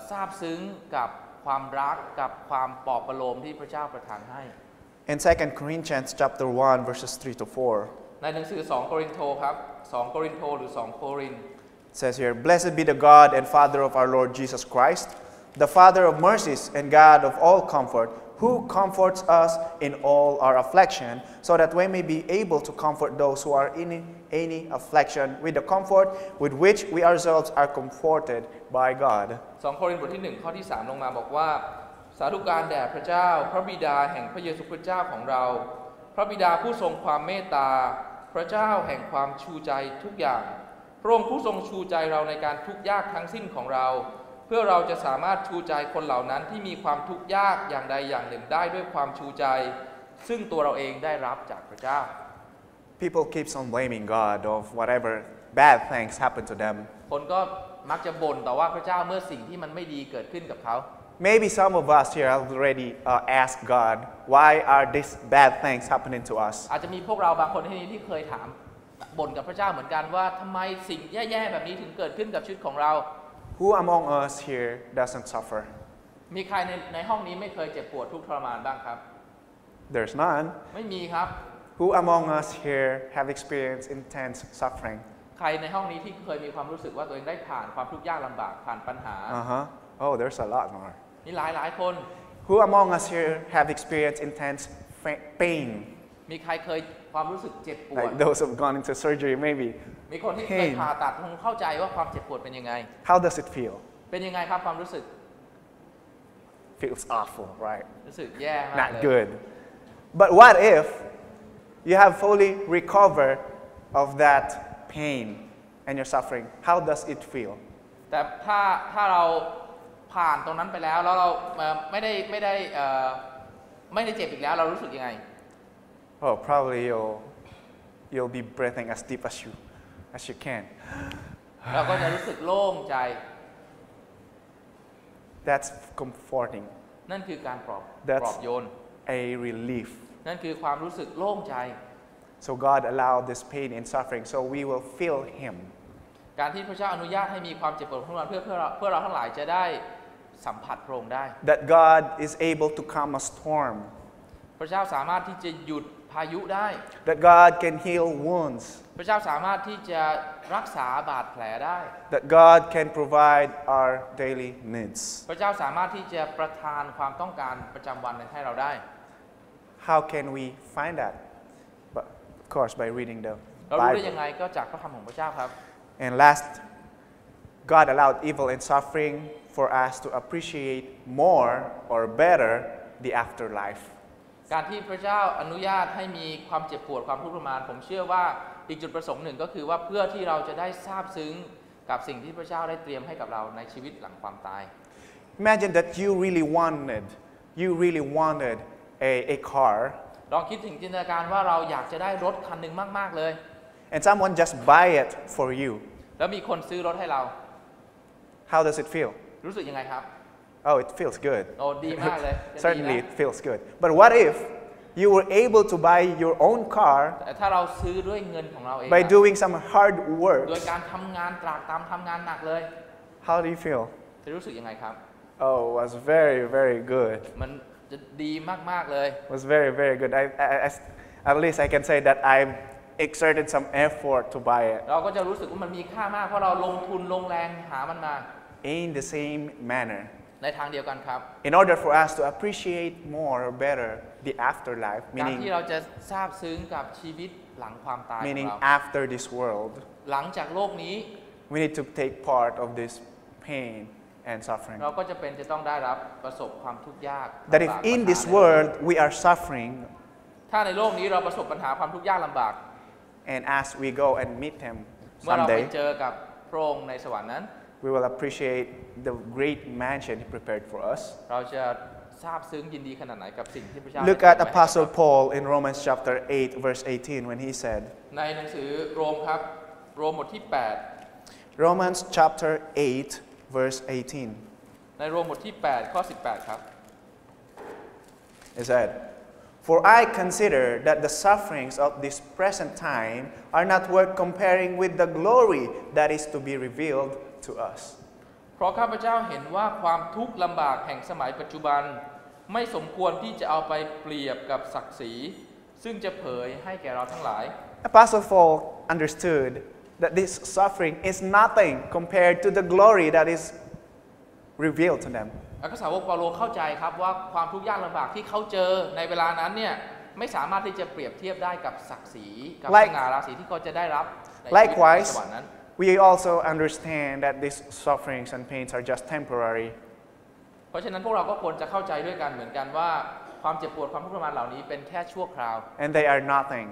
ซาบซึ้งกับความรักกับความปลอบประโลมที่พระเจ้าประทานให้ In 2 Corinthians chapter 1 verses 3 to 4, ในหนังสือ2 โครินโตครับ2 โครินโตหรือ2 โคริน it says here, Blessed be the God and Father of our Lord Jesus Christ, the Father of mercies and God of all comfort, who comforts us in all our affliction, so that we may be able to comfort those who are in any affliction with the comfort with which we ourselves are comforted by God. 2 โครินธ์บทที่1ข้อที่3ลงมาบอกว่าสาธุการแด่พระเจ้าพระบิดาแห่งพระเยซูคริสต์เจ้าของเราพระบิดาผู้ทรงความเมตตาพระเจ้าแห่งความชูใจทุกอย่างพระองค์ผู้ทรงชูใจเราในการทุกข์ยากทั้งสิ้นของเราเพื่อเราจะสามารถชูใจคนเหล่านั้นที่มีความทุกข์ยากอย่างใดอย่างหนึ่งได้ด้วยความชูใจซึ่งตัวเราเองได้รับจากพระเจ้า People keeps on blaming God of whatever bad things happen to them. คนก็มักจะบ่นต่อว่าพระเจ้าเมื่อสิ่งที่มันไม่ดีเกิดขึ้นกับเขา Maybe some of us here have already asked God, why are these bad things happening to us? อาจจะมีพวกเราบางคนที่นี่ที่เคยถามบ่นกับพระเจ้าเหมือนกันว่าทำไมสิ่งแย่ๆแบบนี้ถึงเกิดขึ้นกับชีวิตของเรา Who among us here doesn't suffer? มีใครในห้องนี้ไม่เคยเจ็บปวดทุกข์ทรมานบ้างครับ There's none. ไม่มีครับ Who among us here have experienced intense suffering? ใครในห้องนี้ที่เคยมีความรู้สึกว่าตัวเองได้ผ่านความทุกข์ยากลำบากผ่านปัญหา Oh, there's a lot more. มีหลายคน Who among us here have experienced intense pain? มีใครเคยความรู้สึกเจ็บปวด Like those who've gone into surgery, maybe. มีคนที่เคยผ่าตัดคงเข้าใจว่าความเจ็บปวดเป็นยังไง How does it feel? เป็นยังไงครับความรู้สึก Feels awful, right? รู้สึกแย่มากเลย Not good. But what if you have fully recovered of that pain and your suffering, how does it feel? แต่ถ้าเราผ่านตรงนั้นไปแล้วแล้วเราไม่ได้เจ็บอีกแล้วเรารู้สึกยังไง Oh, probably you'll be breathing as deep as you can. เราก็จะรู้สึกโล่งใจ That's comforting. นั่นคือการปลอบ That's โยน a relief. นั่นคือความรู้สึกโล่งใจ So God allowed this pain and suffering so we will feel Him. การที่พระเจ้าอนุญาตให้มีความเจ็บปวดของเราเพื่อเราทั้งหลายจะได้สัมผัสพระองค์ได้ That God is able to calm a storm. พระเจ้าสามารถที่จะหยุดพายุได้ That God can heal wounds. พระเจ้าสามารถที่จะรักษาบาดแผลได้ That God can provide our daily needs. พระเจ้าสามารถที่จะประทานความต้องการประจำวันให้เราได้ How can we find that? But of course by reading the เรารู้ได้ Bible. ยังไงก็จากพระธรรมของพระเจ้าครับ And last, God allowed evil and suffering for us to appreciate more or better the afterlife. การที่พระเจ้าอนุญาตให้มีความเจ็บปวดความทุกข์ทรมานผมเชื่อว่าอีกจุดประสงค์หนึ่งก็คือว่าเพื่อที่เราจะได้ซาบซึ้งกับสิ่งที่พระเจ้าได้เตรียมให้กับเราในชีวิตหลังความตาย Imagine that you really wanted a car, ลองคิดถึงจินตนาการว่าเราอยากจะได้รถคันหนึ่งมากๆเลย and someone just buy it for you. แล้วมีคนซื้อรถให้เรา How does it feel? รู้สึกยังไงครับ Oh, it feels good. โอ้ดีมากเลยจะดี Certainly นะ it feels good. But what if you were able to buy your own car แต่ถ้าเราซื้อด้วยเงินของเราเอง by doing some hard work? โดยการทำงานตรากตรำทำงานหนักเลย How do you feel? จะรู้สึกยังไงครับ Oh, it was very, very good. มันจะดีมากๆเลย It was very, very good. At least I can say that I exerted some effort to buy it. เราก็จะรู้สึกว่ามันมีค่ามากเพราะเราลงทุนลงแรงหามันมา In the same manner, ในทางเดียวกันครับ in order for us to appreciate more or better the afterlife, การที่เราจะซาบซึ้งกับชีวิตหลังความตายของ meaning เรา after this world, หลังจากโลกนี้ we need to take part of this pain and suffering. เราก็จะเป็นจะต้องได้รับประสบความทุกข์ยาก That if in this world we are suffering, ถ้าในโลกนี้เราประสบปัญหาความทุกข์ยากลำบาก and as we go and meet Him เมื่อเราไป someday, เจอกับพระองค์ในสวรรค์นั้น we will appreciate the great mansion He prepared for us. เราจะซาบซึ้งยินดีขนาดไหนกับสิ่งที่พระเจ้า Look ได้ at เตรียมไว้ให้กับ Apostle เรา Paul in Romans chapter 8, verse 18, when he said, ในหนังสือโรมครับโรมบทที่ Romans chapter 8, verse 18, 8 ในโรมบทที่ 8 ข้อ 18 ครับ he said, For I consider that the sufferings of this present time are not worth comparing with the glory that is to be revealed to us. เพราะข้าพเจ้าเห็นว่าความทุกข์ลำบากแห่งสมัยปัจจุบันไม่สมควรที่จะเอาไปเปรียบกับศักดิ์ศรีซึ่งจะเผยให้แก่เราทั้งหลาย Apostle Paul understood that this suffering is nothing compared to the glory that is revealed to them. อัครสาวกเปาโลเข้าใจครับว่าความทุกข์ยากลำบากที่เขาเจอในเวลานั้นเนี่ยไม่สามารถที่จะเปรียบเทียบได้กับศักดิ์ศรีกับสง่าราศีที่เขาจะได้รับในชีวิตใน Likewise, สวรรค์นั้น we also understand that these sufferings and pains are just temporary. เพราะฉะนั้นพวกเราก็ควรจะเข้าใจด้วยกันเหมือนกันว่าความเจ็บปวดความทุกข์ทรมานเหล่านี้เป็นแค่ชั่วคราว And they are nothing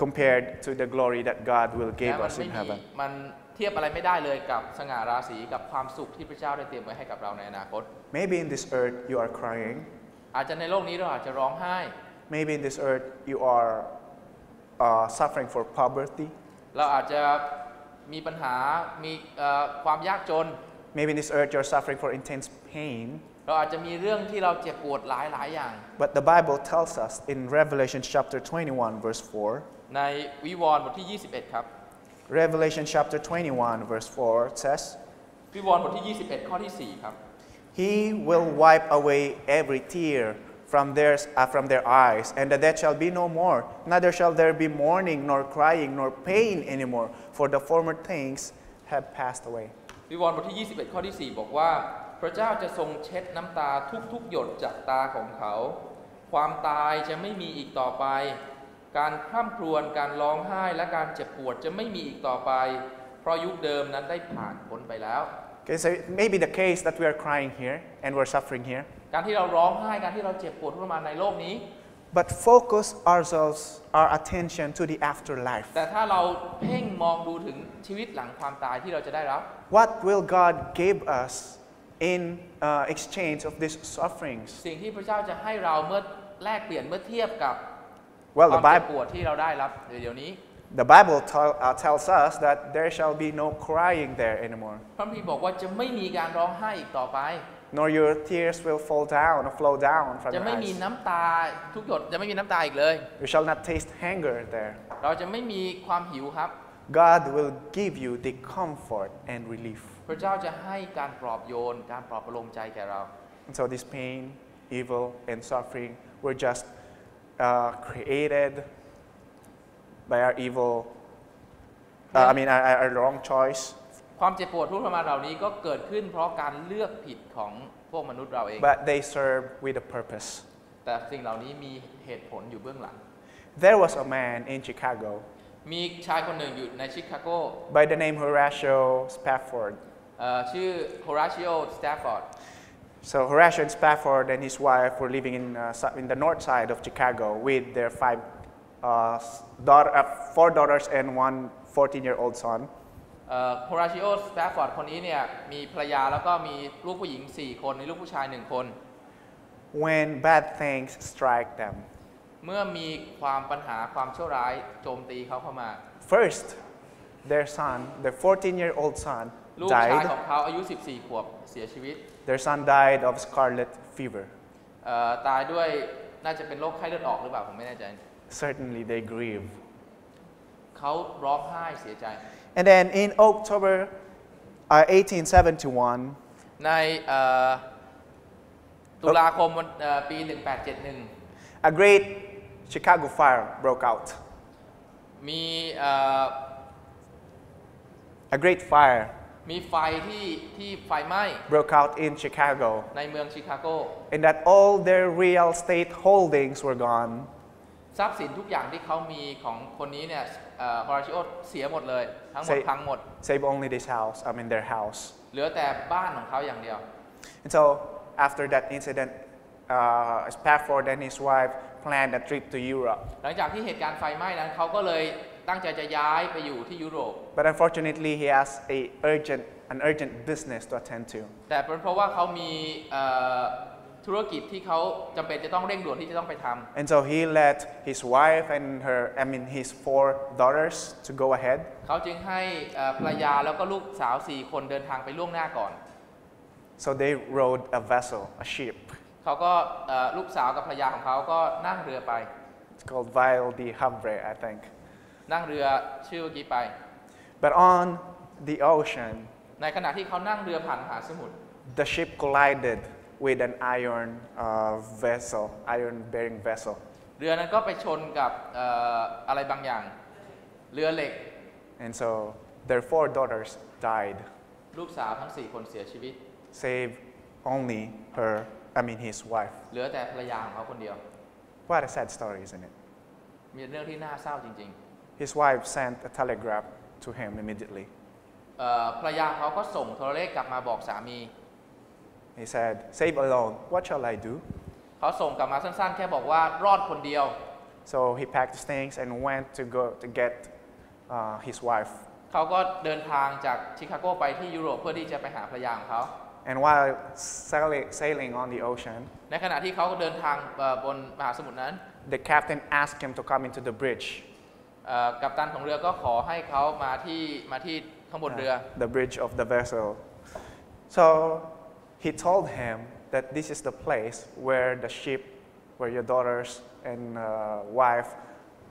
compared to the glory that God will give และมัน us ไม่ in มี heaven. มันเทียบอะไรไม่ได้เลยกับสง่าราศีกับความสุขที่พระเจ้าได้เตรียมไว้ให้กับเราในอนาคต Maybe in this earth you are crying. อาจจะในโลกนี้เราอาจจะร้องไห้ Maybe in this earth you are suffering for poverty. เราอาจจะมีปัญหามีความยากจน Maybe in this earth you're suffering for intense pain. เราอาจจะมีเรื่องที่เราเจ็บปวดหลายอย่าง But the Bible tells us in Revelation chapter 21 verse 4, ในวิวรณ์บทที่ 21 ครับ Revelation chapter 21 verse 4 says, วิวรณ์บทที่ 21 ข้อที่ 4 ครับ He will wipe away every tear from their eyes, and the death shall be no more. Neither shall there be mourning, nor crying, nor pain anymore, for the former things have passed away. วิวรณ์บทที่ 21 ข้อที่ 4 บอกว่าพระเจ้าจะทรงเช็ดน้ำตาทุกๆหยดจากตาของเขา ความตายจะไม่มีอีกต่อไป การคร่ำครวญการร้องไห้และการเจ็บปวดจะไม่มีอีกต่อไป เพราะยุคเดิมนั้นได้ผ่านพ้นไปแล้ว Okay, so maybe the case that we are crying here and we're suffering here, การที่เราร้องไห้การที่เราเจ็บปวดทรมานในโลกนี้ but focus our attention to the afterlife. แต่ถ้าเราเพ่งมองดูถึงชีวิตหลังความตายที่เราจะได้รับ What will God give us in exchange of these sufferings? สิ่งที่พระเจ้าจะให้เราเมื่อแลกเปลี่ยนเมื่อเทียบกับ Well, ควา the มเจ็บ Bible, ปวดที่เราได้รับเดี๋ยวนี้ the Bible tells us that there shall be no crying there anymore, พระคัมภีร์บอกว่าจะไม่มีการร้องไห้อีกต่อไป nor your tears will fall down or flow down from จะ your ไม่มี eyes. น้ำตาทุกหยดจะไม่มีน้ำตาอีกเลย You shall not taste hunger there. เราจะไม่มีความหิวครับ God will give you the comfort and relief. พระเจ้าจะให้การปลอบโยนการปลอบประโลมใจแก่เรา And so this pain, evil, and suffering were just created by our evil, our wrong choice. ความเจ็บปวดทุกข์ทรมานเหล่านี้ก็เกิดขึ้นเพราะการเลือกผิดของพวกมนุษย์เราเอง But they serve with a purpose. แต่สิ่งเหล่านี้มีเหตุผลอยู่เบื้องหลัง There was a man in Chicago มีชายคนหนึ่งอยู่ในชิคาโก by the name Horatio Spafford. ชื่อโฮราชิโอ สแตฟฟอร์ด So Horatio and Spafford and his wife were living in the north side of Chicago with their four daughters and one 14-year-old son. โฮราชิโอ สแตฟฟอร์ดคนนี้เนี่ยมีภรรยาแล้วก็มีลูกผู้หญิง4คนมีลูกผู้ชาย1คน When bad things strike them, เมื่อมีความปัญหาความชั่วร้ายโจมตีเขาเข้ามา first their son, their 14-year-old son, ลูกชายข died. องเขาอายุ14 ขวบเสียชีวิต Their son died of scarlet fever. ตายด้วยน่าจะเป็นโรคไข้เลือดออกหรือเปล่าผมไม่แน่ใจ Certainly they grieve. เขาร้องไห้เสียใจ And then in October 1871, ในตุลาคมปี 1871 a great Chicago fire broke out. มี A great fire มีไฟที่ไฟไหม้ broke out in Chicago, ในเมืองชิคาโก and that all their real estate holdings were gone, ทรัพย์สินทุกอย่างที่เขามีของคนนี้เนี่ยฮอราชิโอเสียหมดเลยทั้งหมดพังหมด save only this house, their house. เหลือแต่บ้านของเขาอย่างเดียว And so after that incident, Spafford and his wife planned a trip to Europe. หลังจากที่เหตุการณ์ไฟไหม้นั้นเขาก็เลยตั้งใจจะย้ายไปอยู่ที่ยุโรป But unfortunately, he has an urgent business to attend to. แต่เป็นเพราะว่าเขามีธุรกิจที่เขาจำเป็นจะต้องเร่งด่วนที่จะต้องไปทำ And so he let his wife and his 4 daughters to go ahead. เขาจึงให้ภรรยาแล้วก็ลูกสาว4คนเดินทางไปล่วงหน้าก่อน So they rode a vessel, a ship. เขาก็ลูกสาวกับภรรยาของเขาก็นั่งเรือไป It's called Ville de Havre, I think. นั่งเรือชื่อเมื่อกี้ไป But on the ocean, ในขณะที่เขานั่งเรือผ่านมหาสมุทร the ship collided with an iron-bearing vessel. เรือนั้นก็ไปชนกับอะไรบางอย่างเรือเหล็ก And so their 4 daughters died, ลูกสาวทั้ง4คนเสียชีวิต save only his wife. เหลือแต่ภรรยาของเขาคนเดียว What a sad story, isn't it? มีเรื่องที่น่าเศร้าจริง His wife sent a telegram to him immediately. ๆภรรยาเขาก็ส่งโทรเลขกลับมาบอกสามี He said, "Save alone. What shall I do?" เขาส่งกลับมาสั้นๆแค่บอกว่ารอดคนเดียว So he packed his things and went to get his wife. เขาก็เดินทางจากชิคาโกไปที่ยุโรปเพื่อที่จะไปหาภรรยาของเขา And while sailing on the ocean, ในขณะที่เขาเดินทางบนมหาสมุทรนั้น the captain asked him to come into the bridge. กัปตันของเรือก็ขอให้เขามาที่ข้างบนเรือ The bridge of the vessel. So he told him that this is the place where the ship, where your daughters and wife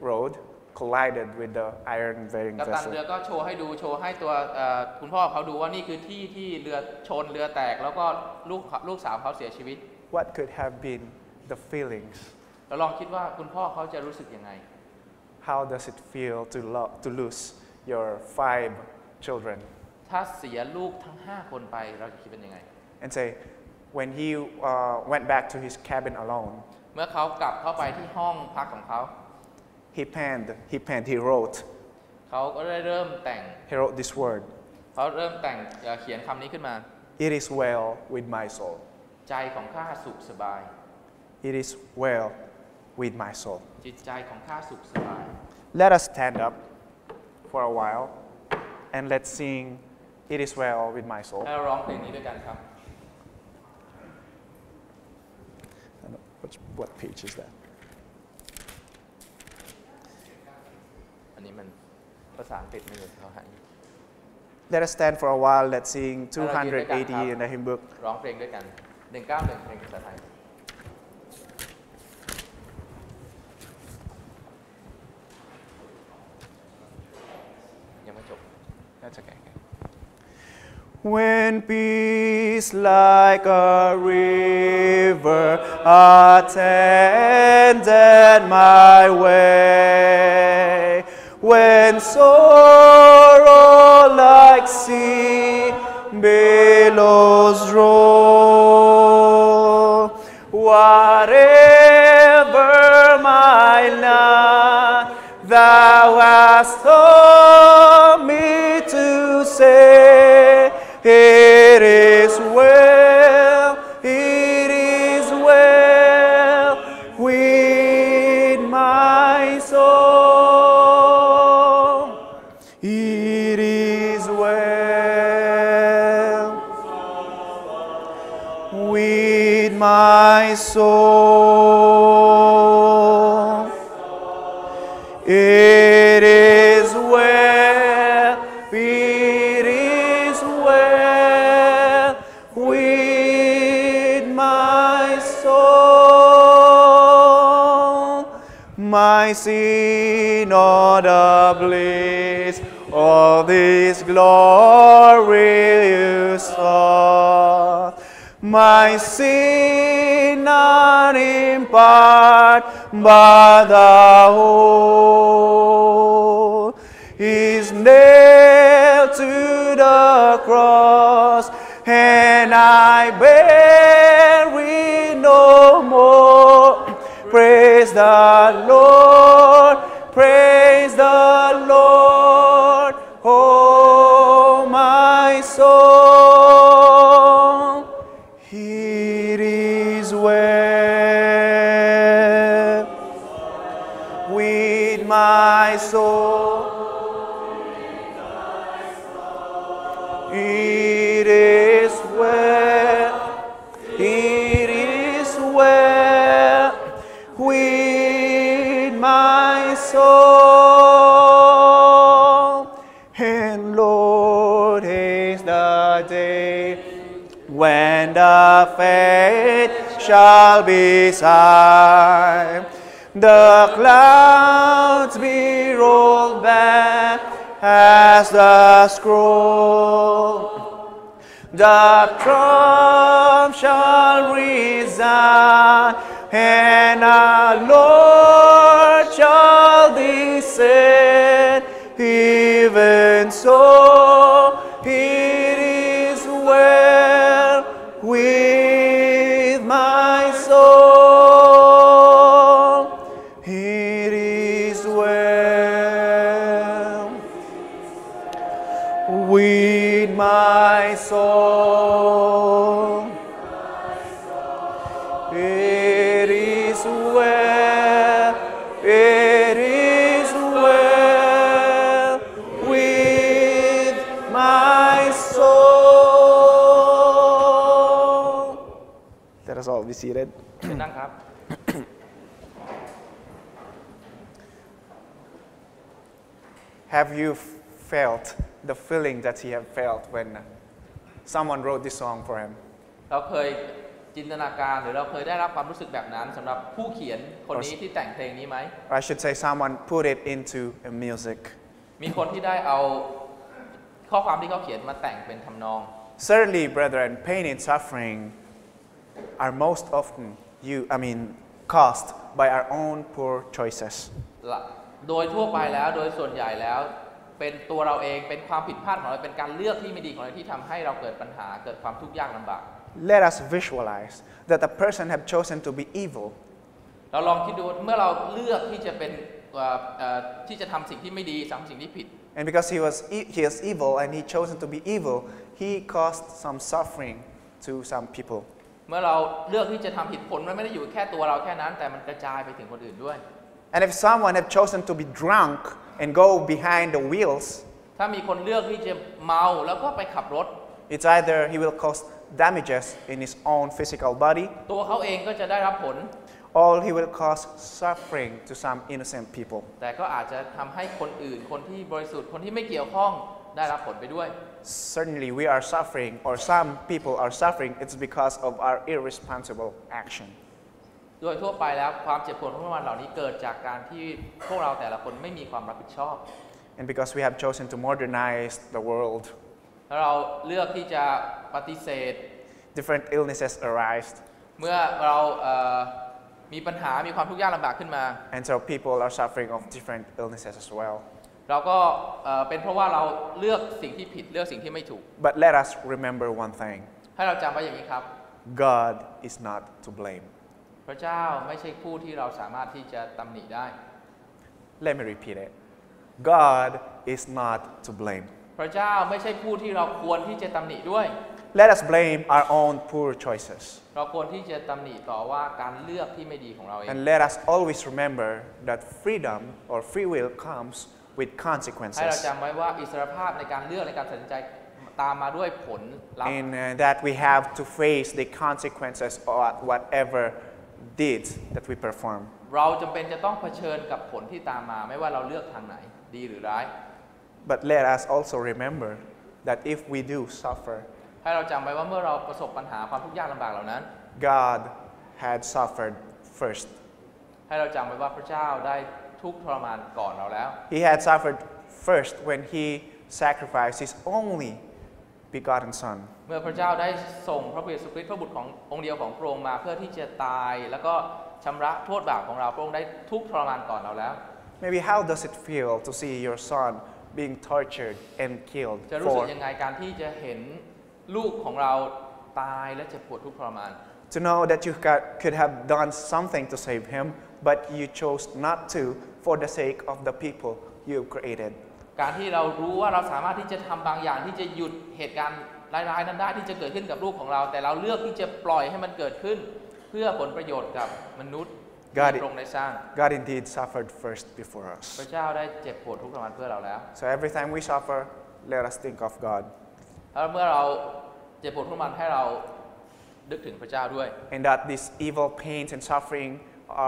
rode, collided with the iron-bearing กัปตัน vessel. เรือก็โชว์ให้ตัวคุณพ่อเขาดูว่านี่คือที่เรือชนเรือแตกแล้วก็ลูกสาวเขาเสียชีวิต What could have been the feelings? เราลองคิดว่าคุณพ่อเขาจะรู้สึกยังไง How does it feel to lose your 5 children? ถ้าเสียลูกทั้ง5คนไปเราจะคิดเป็นยังไง And say, when he went back to his cabin alone, เมื่อเขากลับเข้าไปที่ห้องพักของเขา he wrote เขาก็ได้เริ่มแต่ง this word. เขาเริ่มแต่งเขียนคำนี้ขึ้นมา It is well with my soul. ใจของข้าสุขสบาย It is well with my soul. จิตใจของข้าสุขสบาย Let us stand up for a while and let's sing It is well with my soul. ให้เราร้องเพลงนี้ด้วยกันครับ What page is that? อันนี้มันภาษาอังกฤษไม่เหมือนเขาหาย Let us stand for a while. Let's sing 280 in the hymn book. ร้องเพลงด้วยกัน191เพลงภาษาไทยยังไม่จบ That's okay. When peace like a river attended my way, when sorrow like sea billows roll, whatever my lot thou hast taught me to say, it is well with my soul. It is well with my soul. It is well, it is well with my soul. My sin or the bliss of this glorious thought, my sin not in part, but the whole is nailed to the cross, and I bear it no more. Praise the Lord, praise the Lord, oh my soul. It is well with my soul. It is well, it is well with my soul. And Lord, haste the day when the faith shall be signed, the clouds be rolled back as the scroll, the trump shall resound, and our Lord shall descend. Even so, it is well with my soul. It is well with my soul. It is well, it is well with my soul. Let us all be seated. เชิญนั่งครับ Have you felt the feeling that he have felt when someone wrote this song for him? เราเคยจินตนาการหรือเราเคยได้รับความรู้สึกแบบนั้นสำหรับผู้เขียนคนนี้ที่แต่งเพลงนี้ไหม Or I should say someone put it into a music. มีคนที่ได้เอาข้อความที่เขาเขียนมาแต่งเป็นทำนอง Certainly, brethren, pain and suffering are most often caused by our own poor choices. โดยทั่วไปแล้วโดยส่วนใหญ่แล้วเป็นตัวเราเองเป็นความผิดพลาดของเราเป็นการเลือกที่ไม่ดีของเราที่ทำให้เราเกิดปัญหาเกิดความทุกข์ยากลำบาก Let us visualize that the person have chosen to be evil. เราลองคิดดูเมื่อเราเลือกที่จะเป็นที่จะทำสิ่งที่ไม่ดีทำสิ่งที่ผิด And because he is evil and he chosen to be evil, he caused some suffering to some people. เมื่อเราเลือกที่จะทำผิดผลมันไม่ได้อยู่แค่ตัวเราแค่นั้นแต่มันกระจายไปถึงคนอื่นด้วย And if someone have chosen to be drunk and go behind the wheels, ถ้ามีคนเลือกที่จะเมาแล้วก็ไปขับรถ it's either he will cause damages in his own physical body, ตัวเขาเองก็จะได้รับผล or he will cause suffering to some innocent people. แต่ก็อาจจะทำให้คนอื่นคนที่บริสุทธิ์คนที่ไม่เกี่ยวข้องได้รับผลไปด้วย Certainly we are suffering, or some people are suffering, it's because of our irresponsible action. โดยทั่วไปแล้วความเจ็บปวดทุกวันเหล่านี้เกิดจากการที่พวกเราแต่ละคนไม่มีความรับผิดชอบ And because we have chosen to modernize the world, แล้วเราเลือกที่จะปฏิเสธ different illnesses arise, เมื่อเรามีปัญหามีความทุกข์ยากลำบากขึ้นมา and so people are suffering of different illnesses as well. เราก็เป็นเพราะว่าเราเลือกสิ่งที่ผิดเลือกสิ่งที่ไม่ถูก But let us remember one thing. ให้เราจำไว้อย่างนี้ครับ God is not to blame. พระเจ้าไม่ใช่ผู้ที่เราสามารถที่จะตำหนิได้ Let me repeat it. God is not to blame. พระเจ้าไม่ใช่ผู้ที่เราควรที่จะตำหนิด้วย Let us blame our own poor choices. เราควรที่จะตำหนิต่อว่าการเลือกที่ไม่ดีของเราเอง And let us always remember that freedom or free will comes with ให้เรา consequences. จำไว้ว่าอิสรภาพในการเลือกในการตัดสินใจตามมาด้วยผลลัพธ์ And that we have to face the consequences of whatever deeds that we perform. เราจำเป็นจะต้องเผชิญกับผลที่ตามมาไม่ว่าเราเลือกทางไหนดีหรือร้าย But let us also remember that if we do suffer, ให้เราจำไว้ว่าเมื่อเราประสบปัญหาความทุกข์ยากลำบากเหล่านั้น God had suffered first. ให้เราจำไว้ว่าพระเจ้าได้ทุกข์ทรมานก่อนเราแล้ว He had suffered first when he sacrificed his only begotten Son. เมื่อพระเจ้าได้ส่งพระเยซูคริสต์พระบุตรขององค์เดียวของพระองค์มาเพื่อที่จะตายแล้วก็ชำระโทษบาปของเราพระองค์ได้ทุกข์ทรมานก่อนเราแล้ว Maybe how does it feel to see your son being tortured and killed จะรู้สึก for ยังไงการที่จะเห็นลูกของเราตายและเจ็บปวดทุกข์ทรมาน to know that you could have done something to save him, but you chose not to for the sake of the people you created. การที่เรารู้ว่าเราสามารถที่จะทำบางอย่างที่จะหยุดเหตุการณ์ร้ายๆนั้นได้ที่จะเกิดขึ้นกับลูกของเราแต่เราเลือกที่จะปล่อยให้มันเกิดขึ้นเพื่อผลประโยชน์กับมนุษย์ที่พระองค์ได้สร้าง God indeed suffered first before พระ us. เจ้าได้เจ็บปวดทุกข์ทรมานเพื่อเราแล้ว So every time we suffer, let us think of God. แล้วเมื่อเราเจ็บปวดทุกข์ทรมานให้เรานึกถึงพระเจ้าด้วย And that these evil pains and suffering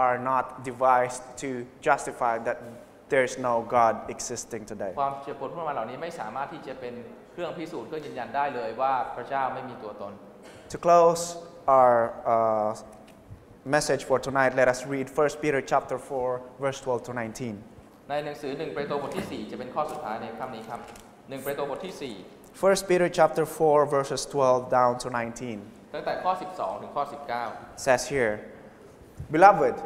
are not devised to justify that there is no God existing today. ความเจ็บปวดทุกข์ทรมานเหล่านี้ไม่สามารถที่จะเป็นเครื่องพิสูจน์เครื่องยืนยันได้เลยว่าพระเจ้าไม่มีตัวตน To close our message for tonight, let us read 1 Peter chapter 4, verse 12 to 19. ในหนังสือ1เปโตรบทที่ 4 จะเป็นข้อสุดท้ายในค่ำนี้ครับ1เปโตรบทที่ 1 Peter chapter 4, verses 12 down to 19. 4 ตั้งแต่ข้อ 12 ถึงข้อ 19 Says here, Beloved,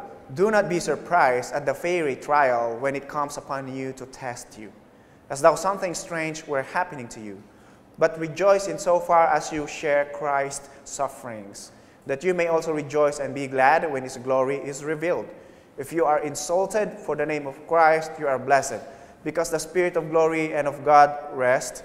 do not be surprised at the fiery trial when it comes upon you to test you, as though something strange were happening to you. But rejoice in so far as you share Christ's sufferings, that you may also rejoice and be glad when his glory is revealed. If you are insulted for the name of Christ, you are blessed, because the Spirit of glory and of God rests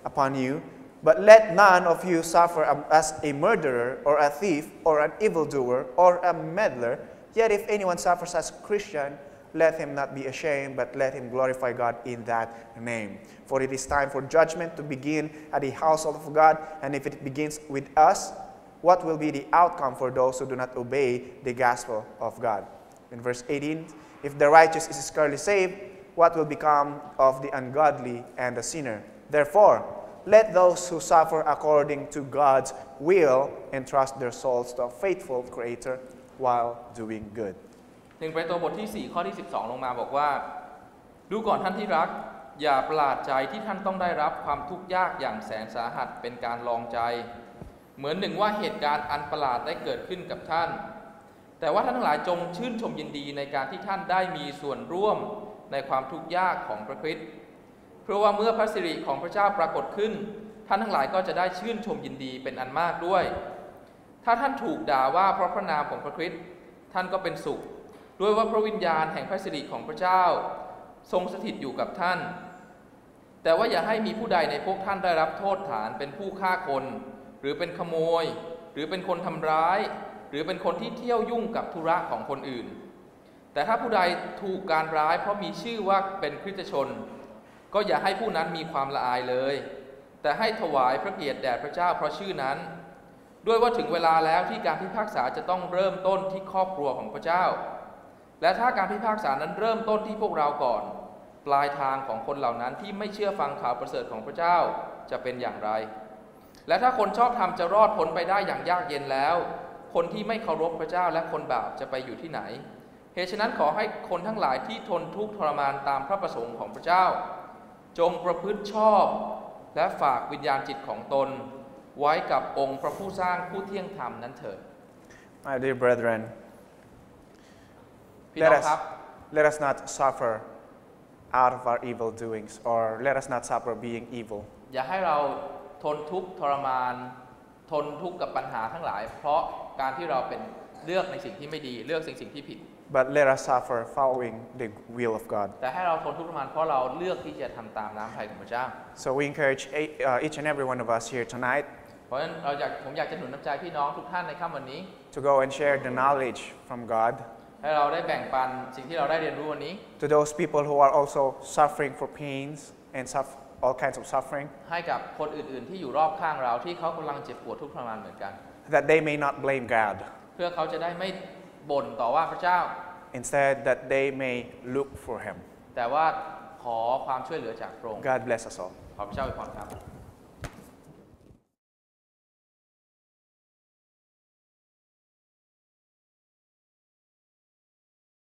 upon you. But let none of you suffer as a murderer, or a thief, or an evildoer, or a meddler. Yet if anyone suffers as a Christian, let him not be ashamed, but let him glorify God in that name. For it is time for judgment to begin at the household of God, and if it begins with us, what will be the outcome for those who do not obey the gospel of God? In verse 18, if the righteous is scarcely saved, what will become of the ungodly and the sinner? Therefore, let those who suffer according to God's will entrust their souls to a faithful Creator while doing good. 1เปโตรบทที่ 4 ข้อที่ 12 ลงมาบอกว่าดูก่อนท่านที่รักอย่าประหลาดใจที่ท่านต้องได้รับความทุกข์ยากอย่างแสนสาหัสเป็นการลองใจเหมือนหนึ่งว่าเหตุการณ์อันประหลาดได้เกิดขึ้นกับท่านแต่ว่าท่านทั้งหลายจงชื่นชมยินดีในการที่ท่านได้มีส่วนร่วมในความทุกข์ยากของพระคริสต์เพราะว่าเมื่อพระสิริของพระเจ้าปรากฏขึ้นท่านทั้งหลายก็จะได้ชื่นชมยินดีเป็นอันมากด้วยถ้าท่านถูกด่าว่าเพราะพระนามของพระคริสต์ท่านก็เป็นสุขด้วยว่าพระวิญญาณแห่งพระสิริของพระเจ้าทรงสถิตอยู่กับท่านแต่ แต่ว่าอย่าให้มีผู้ใดในพวกท่านได้รับโทษฐานเป็นผู้ฆ่าคนหรือเป็นขโมย หรือเป็นคนทำร้าย หรือเป็นคนที่เที่ยวยุ่งกับธุระของคนอื่น แต่ถ้าผู้ใดถูกการร้ายเพราะมีชื่อว่าเป็นคริสตชนก็อย่าให้ผู้นั้นมีความละอายเลยแต่ให้ถวายพระเกียรติแด่พระเจ้าเพราะชื่อนั้นด้วยว่าถึงเวลาแล้วที่การพิพากษาจะต้องเริ่มต้นที่ครอบครัวของพระเจ้าและถ้าการพิพากษานั้นเริ่มต้นที่พวกเราก่อนปลายทางของคนเหล่านั้นที่ไม่เชื่อฟังข่าวประเสริฐของพระเจ้าจะเป็นอย่างไรและถ้าคนชอบธรรมจะรอดพ้นไปได้อย่างยากเย็นแล้วคนที่ไม่เคารพพระเจ้าและคนบาปจะไปอยู่ที่ไหนเหตุฉะนั้นขอให้คนทั้งหลายที่ทนทุกข์ทรมานตามพระประสงค์ของพระเจ้าจงประพฤติชอบและฝากวิญญาณจิตของตนไว้กับองค์พระผู้สร้างผู้เที่ยงธรรมนั้นเถิด My dear brethren, พี่น้องครับ let us not suffer out of our evil doings, or let us not suffer being evil. อย่าให้เราทนทุกข์ทรมานทนทุกข์กับปัญหาทั้งหลายเพราะการที่เราเป็นเลือกในสิ่งที่ไม่ดีเลือกสิ่งที่ผิด But let us suffer following the will of God. แต่ให้เราทนทุกข์ทรมานเพราะเราเลือกที่จะทำตามน้ำพระทัยของพระเจ้า So we encourage each and every one of us here tonight เพราะฉะนั้นผมอยากจะหนุนน้ำใจพี่น้องทุกท่านในค่ำวันนี้ to go and share the knowledge from God ให้เราได้แบ่งปันสิ่งที่เราได้เรียนรู้วันนี้ to those people who are also suffering for pains and all kinds of suffering, ให้กับคนอื่นๆที่อยู่รอบข้างเราที่เขากำลังเจ็บปวดทุกข์ทรมานเหมือนกัน that they may not blame God. เพื่อเขาจะได้ไม่บ่นต่อว่าพระเจ้า Instead, that they may look for Him. แต่ว่าขอความช่วยเหลือจากพระองค์ God bless us all. ขอพระเจ้าอวยพรครับ